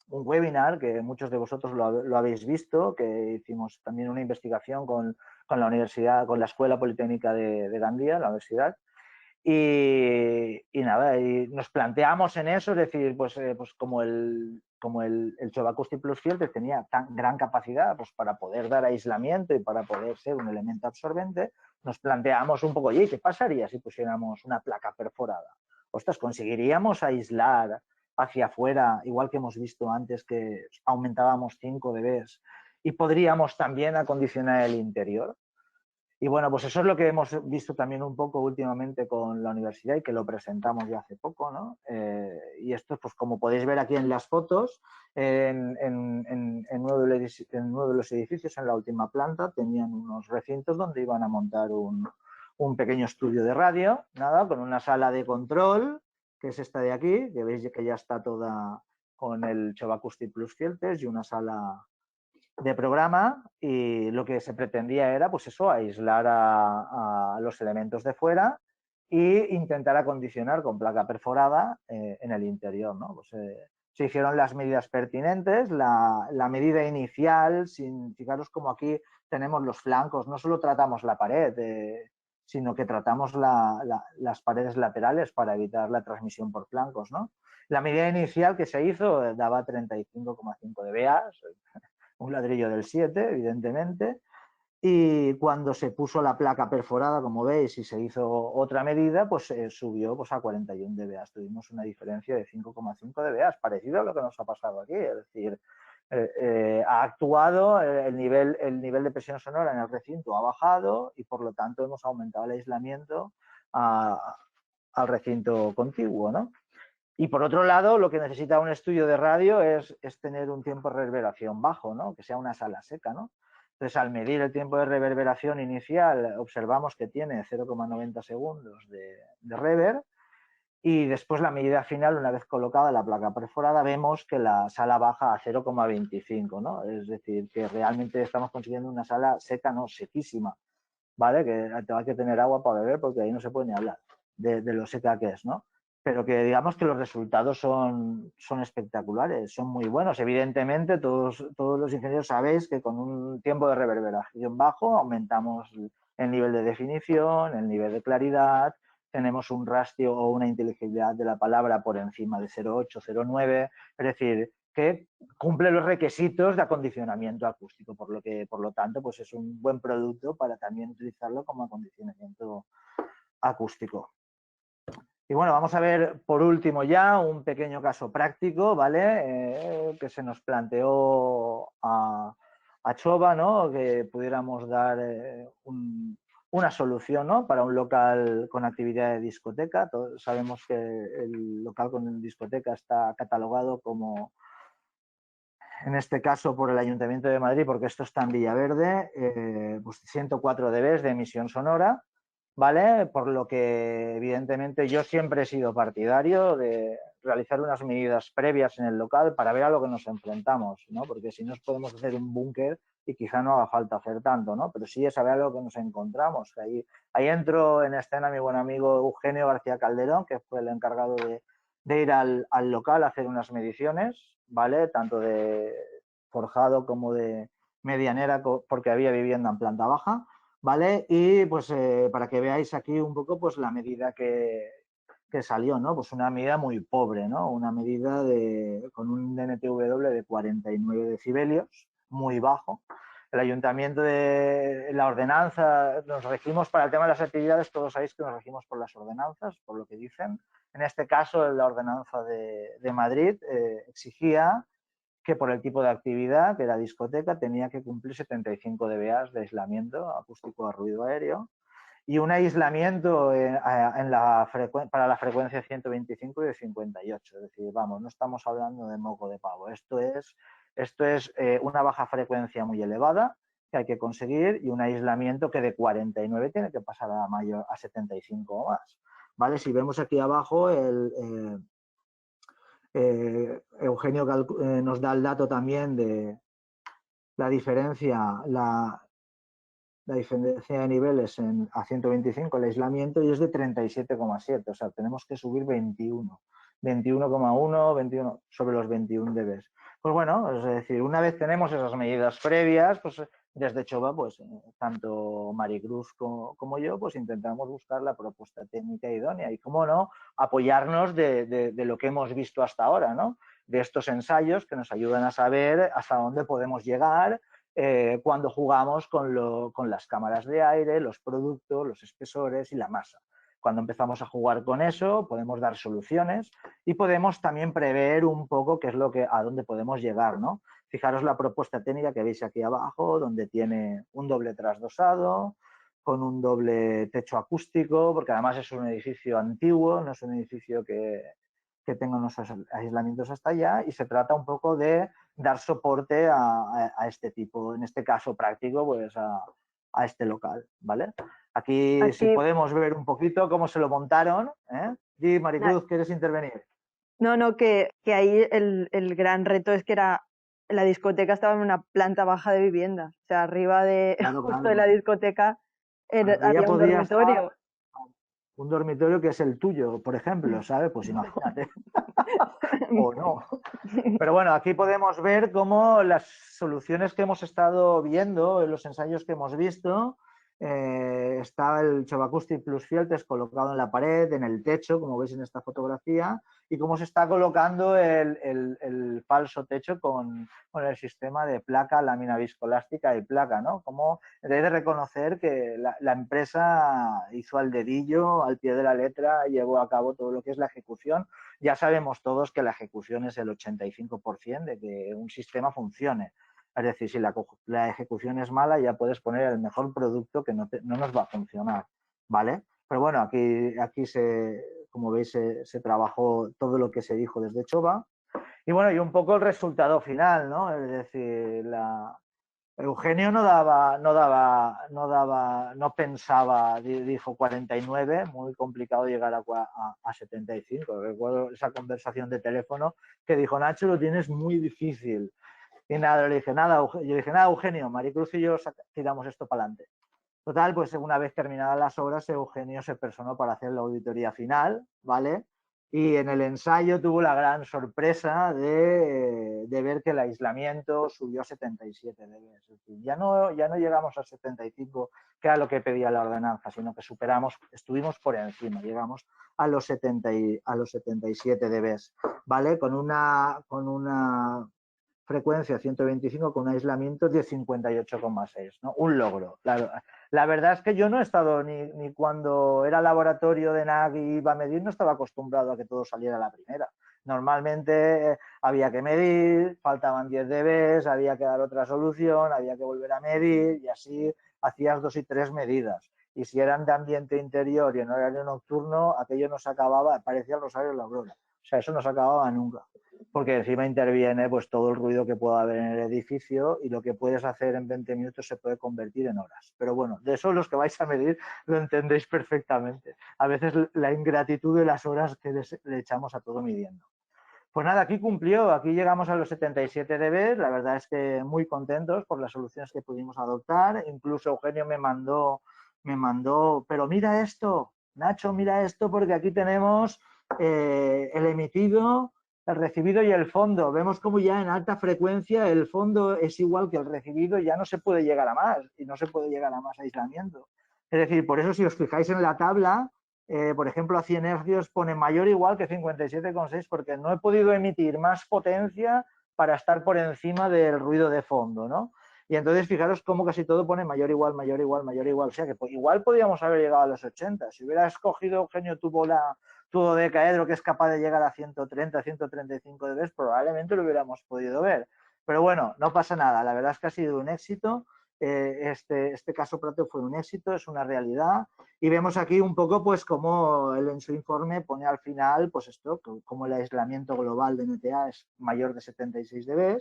webinar que muchos de vosotros lo habéis visto, que hicimos también una investigación con la universidad, con la Escuela Politécnica de Gandía, la universidad, y nada, y nos planteamos en eso, es decir, pues como el Jova Acoustic Plus Filter tenía tan gran capacidad pues, para poder dar aislamiento y para poder ser un elemento absorbente, nos planteamos un poco, oye, ¿qué pasaría si pusiéramos una placa perforada? Ostras, ¿conseguiríamos aislar hacia afuera, igual que hemos visto antes que aumentábamos 5 dB y podríamos también acondicionar el interior? Y bueno, pues eso es lo que hemos visto también un poco últimamente con la universidad y que lo presentamos ya hace poco, ¿no? Y esto, pues como podéis ver aquí en las fotos, en uno de los edificios, en la última planta, tenían unos recintos donde iban a montar un pequeño estudio de radio, nada, con una sala de control, que es esta de aquí, que veis que ya está toda con el Jova Acoustic Plus Filters y una sala de programa, y lo que se pretendía era pues eso, aislar a los elementos de fuera e intentar acondicionar con placa perforada en el interior, ¿no? Pues, se hicieron las medidas pertinentes, la medida inicial, fijaros como aquí tenemos los flancos, no solo tratamos la pared, sino que tratamos las paredes laterales para evitar la transmisión por flancos, ¿no? La medida inicial que se hizo daba 35,5 dBA, un ladrillo del 7, evidentemente, y cuando se puso la placa perforada, como veis, y se hizo otra medida, pues subió pues, a 41 dBA. Tuvimos una diferencia de 5,5 dBA, parecido a lo que nos ha pasado aquí, es decir, ha actuado, el nivel de presión sonora en el recinto ha bajado y por lo tanto hemos aumentado el aislamiento al recinto contiguo, ¿no? Y por otro lado, lo que necesita un estudio de radio es tener un tiempo de reverberación bajo, ¿no? Que sea una sala seca, ¿no? Entonces, al medir el tiempo de reverberación inicial, observamos que tiene 0,90 segundos de reverb, y después la medida final, una vez colocada la placa perforada, vemos que la sala baja a 0,25, ¿no? Es decir, que realmente estamos consiguiendo una sala seca, no, sequísima, ¿vale? Que hay que tener agua para beber porque ahí no se puede ni hablar de lo seca que es, ¿no? Pero que digamos que los resultados son espectaculares, son muy buenos. Evidentemente, todos los ingenieros sabéis que con un tiempo de reverberación bajo aumentamos el nivel de definición, el nivel de claridad, tenemos un rastro o una inteligibilidad de la palabra por encima de 0,8, 0,9, es decir, que cumple los requisitos de acondicionamiento acústico, por lo tanto, pues es un buen producto para también utilizarlo como acondicionamiento acústico. Y bueno, vamos a ver por último ya un pequeño caso práctico, ¿vale? Que se nos planteó a Jova, ¿no? Que pudiéramos dar una solución, ¿no? Para un local con actividad de discoteca. Todos sabemos que el local con discoteca está catalogado como, en este caso por el Ayuntamiento de Madrid, porque esto está en Villaverde, pues 104 dB de emisión sonora, ¿vale? Por lo que, evidentemente, yo siempre he sido partidario de realizar unas medidas previas en el local para ver a lo que nos enfrentamos, ¿no? Porque si no podemos hacer un búnker y quizá no haga falta hacer tanto, ¿no? Pero sí es saber a lo que nos encontramos. Ahí entró en escena mi buen amigo Eugenio García Calderón, que fue el encargado de ir al local a hacer unas mediciones, ¿vale? Tanto de forjado como de medianera, porque había vivienda en planta baja, ¿vale? Y pues para que veáis aquí un poco pues la medida que salió, ¿no? Pues una medida muy pobre, ¿no? Una medida con un DNTW de 49 decibelios, muy bajo. el ayuntamiento de la ordenanza, nos regimos para el tema de las actividades, todos sabéis que nos regimos por las ordenanzas, por lo que dicen. En este caso, la ordenanza de Madrid exigía que por el tipo de actividad, que era discoteca, tenía que cumplir 75 dBA de aislamiento acústico a ruido aéreo y un aislamiento para la frecuencia 125 y de 58. Es decir, vamos, no estamos hablando de moco de pavo. Esto es una baja frecuencia muy elevada que hay que conseguir y un aislamiento que de 49 tiene que pasar a 75 o más. ¿Vale? Si vemos aquí abajo, Eugenio nos da el dato también de la diferencia, la diferencia de niveles a 125 el aislamiento y es de 37,7, o sea, tenemos que subir 21, 21,1, 21 sobre los 21 dB. Pues bueno, es decir, una vez tenemos esas medidas previas, pues desde Chova, pues tanto Maricruz como yo, pues intentamos buscar la propuesta técnica idónea y, cómo no, apoyarnos de lo que hemos visto hasta ahora, ¿no? De estos ensayos que nos ayudan a saber hasta dónde podemos llegar cuando jugamos con las cámaras de aire, los productos, los espesores y la masa. Cuando empezamos a jugar con eso, podemos dar soluciones y podemos también prever un poco qué es a dónde podemos llegar, ¿no? Fijaros la propuesta técnica que veis aquí abajo, donde tiene un doble trasdosado, con un doble techo acústico, porque además es un edificio antiguo, no es un edificio que tenga unos aislamientos hasta allá, y se trata un poco de dar soporte a este tipo, en este caso práctico, pues a este local, ¿vale? Aquí, si podemos ver un poquito cómo se lo montaron, ¿eh? Di, Maricruz, ¿quieres intervenir? No, que ahí el gran reto es que la discoteca estaba en una planta baja de vivienda, o sea, arriba de Claro, justo de claro. la discoteca Arriba había un podría estar dormitorio. un dormitorio que es el tuyo, por ejemplo, ¿sabes? Pues imagínate. O no. Pero bueno, aquí podemos ver cómo las soluciones que hemos estado viendo, en los ensayos que hemos visto, está el Chovacoustic Plus Filters colocado en la pared, en el techo, como veis en esta fotografía, y cómo se está colocando el falso techo con el sistema de placa, lámina viscoelástica y placa, ¿no? Como debe de reconocer que la empresa hizo al dedillo, al pie de la letra, llevó a cabo todo lo que es la ejecución. Ya sabemos todos que la ejecución es el 85% de que un sistema funcione. Es decir, si la ejecución es mala, ya puedes poner el mejor producto que no nos va a funcionar, ¿vale? Pero bueno, aquí como veis, se trabajó todo lo que se dijo desde Chova. Y bueno, y un poco el resultado final, ¿no? Es decir, Eugenio no pensaba, dijo 49, muy complicado llegar a 75. Recuerdo esa conversación de teléfono que dijo, Nacho, lo tienes muy difícil. Y nada, yo le dije, nada, Eugenio, Maricruz y yo tiramos esto para adelante. Total, pues una vez terminadas las obras, Eugenio se personó para hacer la auditoría final, ¿vale? Y en el ensayo tuvo la gran sorpresa de ver que el aislamiento subió a 77 dB. Es decir, ya no llegamos a 75, que era lo que pedía la ordenanza, sino que estuvimos por encima, llegamos a los 77 dB, ¿vale? Con una frecuencia 125 con un aislamiento de 58,6, ¿no? Un logro. La verdad es que yo no he estado ni cuando era laboratorio de NAC y iba a medir, no estaba acostumbrado a que todo saliera a la primera. Normalmente había que medir, faltaban 10 dB, había que dar otra solución, había que volver a medir y así hacías 2 y 3 medidas. Y si eran de ambiente interior y en horario nocturno, aquello no se acababa, parecía el rosario de la aurora. O sea, eso no se acababa nunca, porque encima interviene pues todo el ruido que pueda haber en el edificio y lo que puedes hacer en 20 minutos se puede convertir en horas. Pero bueno, de eso los que vais a medir lo entendéis perfectamente. A veces la ingratitud de las horas que le echamos a todo midiendo. Pues nada, aquí cumplió, aquí llegamos a los 77 dB, la verdad es que muy contentos por las soluciones que pudimos adoptar, incluso Eugenio me mandó, pero mira esto, Nacho, mira esto, porque aquí tenemos el emitido, el recibido y el fondo. Vemos como ya en alta frecuencia el fondo es igual que el recibido, ya no se puede llegar a más y no se puede llegar a más aislamiento. Es decir, por eso si os fijáis en la tabla, por ejemplo, a 100 hercios pone mayor o igual que 57,6 porque no he podido emitir más potencia para estar por encima del ruido de fondo, ¿no? Y entonces fijaros cómo casi todo pone mayor, igual, mayor, igual, mayor, igual. O sea que igual podríamos haber llegado a los 80. Si hubiera escogido Eugenio tuvo decaedro, que es capaz de llegar a 130, 135 dB, probablemente lo hubiéramos podido ver. Pero bueno, no pasa nada. La verdad es que ha sido un éxito. Este caso Prato fue un éxito, es una realidad. Y vemos aquí un poco, pues, cómo él en su informe pone al final, pues esto, como el aislamiento global de NTA es mayor de 76 dB,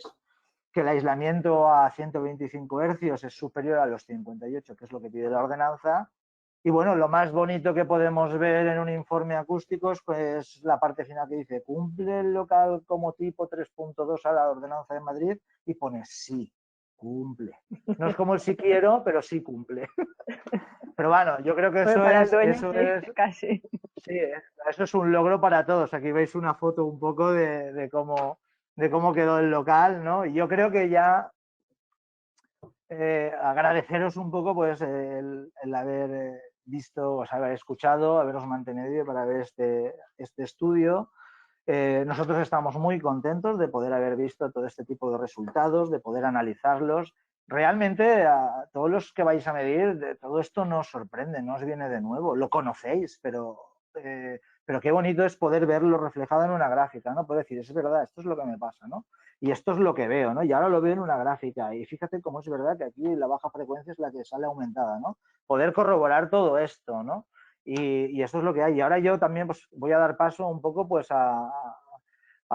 que el aislamiento a 125 hercios es superior a los 58, que es lo que pide la ordenanza. Y bueno, lo más bonito que podemos ver en un informe acústico es pues, la parte final que dice, ¿cumple el local como tipo 3.2 a la ordenanza de Madrid? Y pone sí, cumple. No es como el sí quiero, pero sí cumple. Pero bueno, yo creo que Bueno, eso para el es, dueño eso sí, es, casi. sí, eso es un logro para todos. Aquí veis una foto un poco de cómo quedó el local, ¿no? Y yo creo que ya agradeceros un poco pues el haber visto, os haber escuchado, haberos mantenido para ver este estudio. Nosotros estamos muy contentos de poder haber visto todo este tipo de resultados, de poder analizarlos. Realmente a todos los que vais a medir, de todo esto no os sorprende, no os viene de nuevo, lo conocéis, pero qué bonito es poder verlo reflejado en una gráfica, ¿no? Poder decir, es verdad, esto es lo que me pasa, ¿no? Y esto es lo que veo, ¿no? Y ahora lo veo en una gráfica. Y fíjate cómo es verdad que aquí la baja frecuencia es la que sale aumentada, ¿no? Poder corroborar todo esto, ¿no? Y eso es lo que hay. Y ahora yo también pues, voy a dar paso un poco pues, a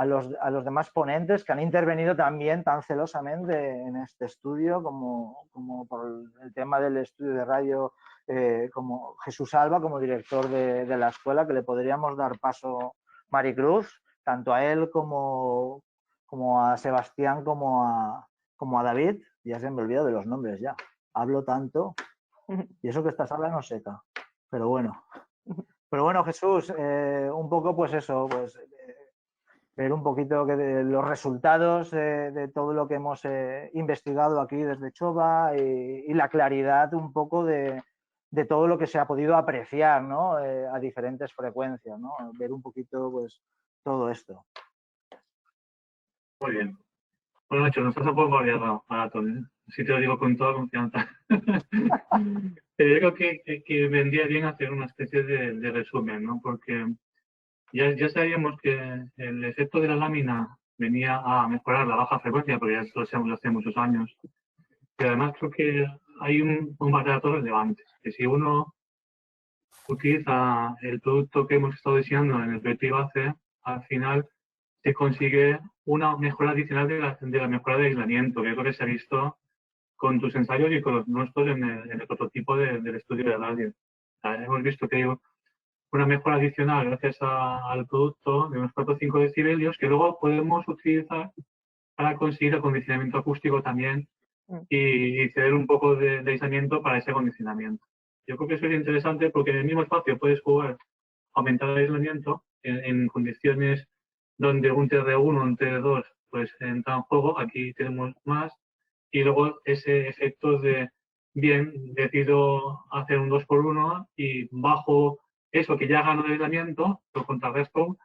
los demás ponentes que han intervenido también tan celosamente en este estudio, como por el tema del estudio de radio, como Jesús Alba, como director de la escuela, que le podríamos dar paso, Maricruz, tanto a él como a Sebastián, como a David. Ya se me olvidado de los nombres ya. Hablo tanto. Y eso que esta sala no seca. Pero bueno. Pero bueno, Jesús, un poco pues eso, pues ver un poquito de los resultados de todo lo que hemos investigado aquí desde Chova y la claridad un poco de todo lo que se ha podido apreciar, ¿no? A diferentes frecuencias, ¿no? Ver un poquito pues todo esto. Muy bien. Bueno, Nacho, nos has un poco variado maratón, ¿eh? Si te lo digo con toda confianza. Pero yo creo que vendría bien hacer una especie de resumen, ¿no? Porque ya sabíamos que el efecto de la lámina venía a mejorar la baja frecuencia, porque ya lo sabemos hace muchos años. Pero además creo que hay un par de datos relevantes, que si uno utiliza el producto que hemos estado diseñando en el proyecto IBACE, al final se consigue una mejora adicional de la mejora de aislamiento, que es lo que se ha visto con tus ensayos y con los nuestros en el prototipo del estudio de radio. Hemos visto que hay una mejora adicional gracias al producto de unos 4 o 5 decibelios que luego podemos utilizar para conseguir acondicionamiento acústico también y ceder un poco de aislamiento para ese acondicionamiento. Yo creo que eso es interesante porque en el mismo espacio puedes jugar aumentar el aislamiento en condiciones donde un TR1, un TR2 pues entra en juego. Aquí tenemos más y luego ese efecto de bien, decido hacer un 2x1 y bajo eso que ya gano de aislamiento, lo contrarresto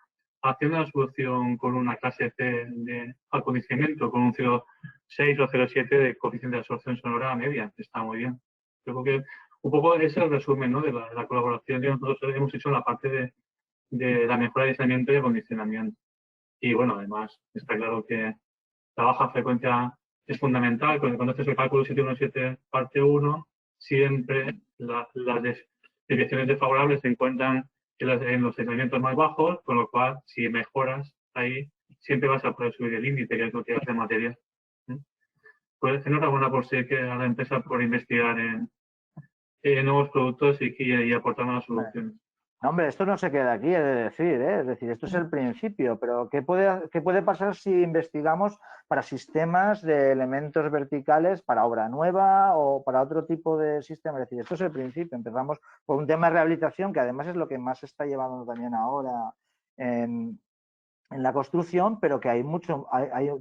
haciendo una solución con una clase C de acondicionamiento, con un 0,6 o 0,7 de coeficiente de absorción sonora media. Está muy bien. Yo creo que un poco ese es el resumen, ¿no? de la colaboración que nosotros hemos hecho en la parte de la mejora de aislamiento y acondicionamiento. Y bueno, además, está claro que la baja frecuencia es fundamental. Cuando haces el cálculo 717 parte 1, siempre las desviaciones desfavorables se encuentran en los aislamientos más bajos, con lo cual, si mejoras ahí, siempre vas a poder subir el índice, que es lo que hace material. Pues enhorabuena por ser que a la empresa por investigar en nuevos productos y aportar nuevas soluciones. No, hombre, esto no se queda aquí, he de decir, ¿eh? Es decir, esto es el principio, pero qué puede pasar si investigamos para sistemas de elementos verticales para obra nueva o para otro tipo de sistema? Es decir, esto es el principio. Empezamos por un tema de rehabilitación, que además es lo que más se está llevando también ahora en la construcción, pero que hay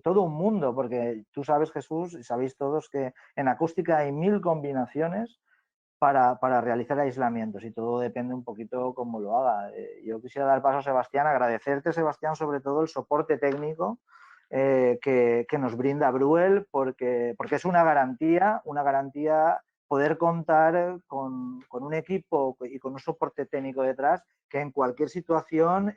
todo un mundo, porque tú sabes, Jesús, y sabéis todos que en acústica hay 1000 combinaciones para realizar aislamientos y todo depende un poquito cómo lo haga. Yo quisiera dar paso a Sebastián, agradecerte, Sebastián, sobre todo el soporte técnico que nos brinda Bruel, porque es una garantía poder contar con un equipo y con un soporte técnico detrás que en cualquier situación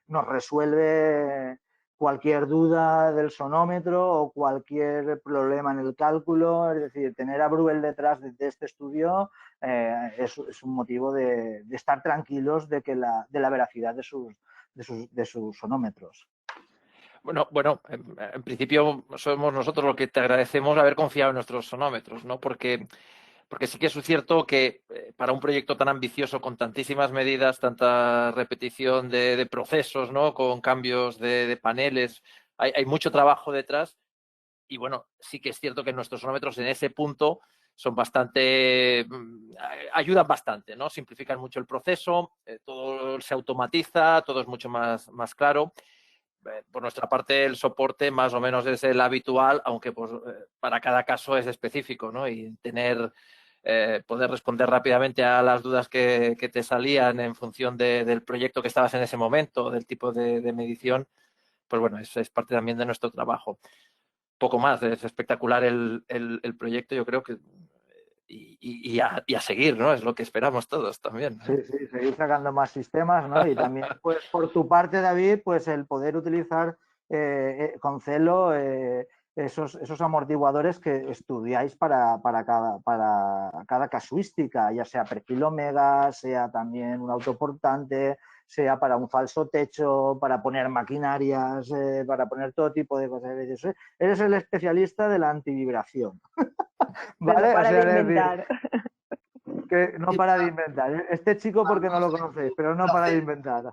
nos resuelve cualquier duda del sonómetro o cualquier problema en el cálculo. Es decir, tener a Bruel detrás de este estudio es un motivo de estar tranquilos de la veracidad de sus sonómetros. Bueno, en principio somos nosotros los que te agradecemos haber confiado en nuestros sonómetros, ¿no? Porque sí que es cierto que para un proyecto tan ambicioso, con tantísimas medidas, tanta repetición de procesos, ¿no? Con cambios de paneles, hay mucho trabajo detrás. Y bueno, sí que es cierto que nuestros sonómetros en ese punto son bastante, ayudan bastante, ¿no? Simplifican mucho el proceso, todo se automatiza, todo es mucho más claro. Por nuestra parte, el soporte más o menos es el habitual, aunque pues, para cada caso es específico, ¿no? Y poder responder rápidamente a las dudas que te salían en función del proyecto que estabas en ese momento, del tipo de medición, pues bueno, es parte también de nuestro trabajo. Poco más, es espectacular el proyecto, yo creo que y a seguir, ¿no? Es lo que esperamos todos también. Sí, seguir sacando más sistemas, ¿no? Y también, pues, por tu parte, David, pues el poder utilizar con celo esos amortiguadores que estudiáis para cada casuística, ya sea perfil omega, sea también un autoportante, sea para un falso techo, para poner maquinarias, para poner todo tipo de cosas. Eres el especialista de la antivibración. ¿Vale? Para o sea, de inventar. Que no para de inventar. Este chico porque no lo conocéis, pero no para de inventar.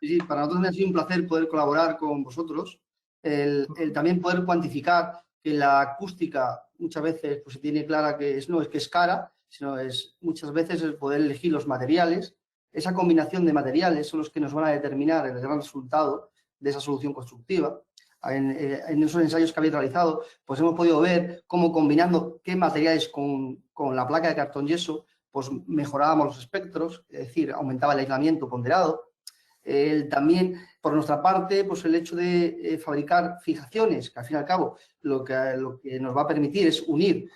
Sí, para nosotros ha sido un placer poder colaborar con vosotros. El también poder cuantificar que la acústica muchas veces pues, se tiene clara que no es que es cara, sino es muchas veces el poder elegir los materiales. Esa combinación de materiales son los que nos van a determinar el gran resultado de esa solución constructiva. En esos ensayos que habéis realizado, pues hemos podido ver cómo combinando qué materiales con la placa de cartón yeso, pues mejorábamos los espectros, es decir, aumentaba el aislamiento ponderado. También, por nuestra parte, pues el hecho de fabricar fijaciones, que al fin y al cabo lo que nos va a permitir es unir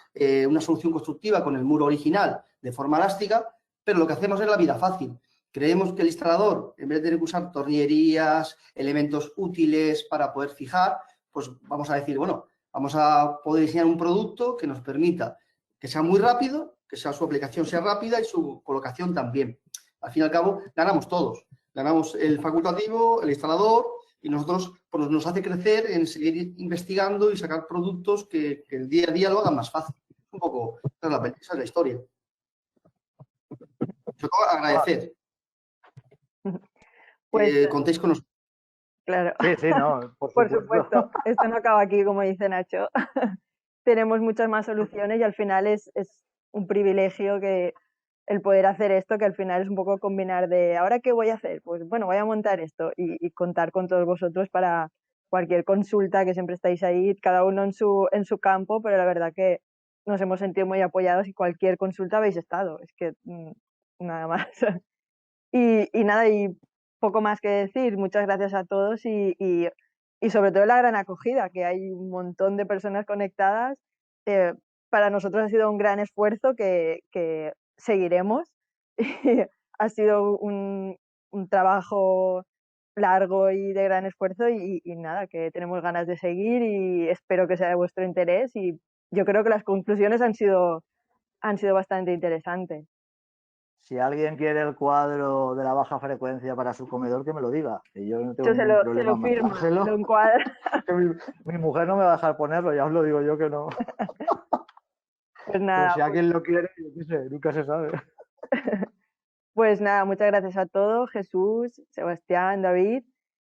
una solución constructiva con el muro original de forma elástica, pero lo que hacemos es la vida fácil. Creemos que el instalador, en vez de tener que usar tornillerías, elementos útiles para poder fijar, pues vamos a decir, bueno, vamos a poder diseñar un producto que nos permita que sea muy rápido, que su aplicación sea rápida y su colocación también. Al fin y al cabo, ganamos todos. Ganamos el facultativo, el instalador, y nosotros pues, nos hace crecer en seguir investigando y sacar productos que el día a día lo hagan más fácil. Un poco, esa es la historia. Sobre todo agradecer. Pues, contéis con nosotros. claro. Sí, no, por supuesto. Esto no acaba aquí, como dice Nacho. Tenemos muchas más soluciones y al final es un privilegio que el poder hacer esto, que al final es un poco combinar de, ¿ahora qué voy a hacer? Pues bueno, voy a montar esto y contar con todos vosotros para cualquier consulta, que siempre estáis ahí, cada uno en su campo, pero la verdad que nos hemos sentido muy apoyados y cualquier consulta habéis estado. Es que nada más. Y nada, y poco más que decir. Muchas gracias a todos y sobre todo la gran acogida, que hay un montón de personas conectadas. Para nosotros ha sido un gran esfuerzo que seguiremos. Ha sido un trabajo largo y de gran esfuerzo y nada, que tenemos ganas de seguir y espero que sea de vuestro interés y yo creo que las conclusiones han sido bastante interesantes. Si alguien quiere el cuadro de la baja frecuencia para su comedor, que me lo diga. Que yo no tengo Yo ningún se problema lo en firmo, mandárselo. lo encuadro. Que mi mujer no me va a dejar ponerlo, ya os lo digo yo que no. Pues nada, Pero si alguien lo quiere, yo qué sé, nunca se sabe. pues nada, muchas gracias a todos, Jesús, Sebastián, David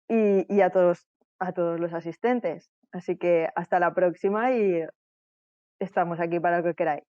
y a todos los asistentes. Así que hasta la próxima y estamos aquí para lo que queráis.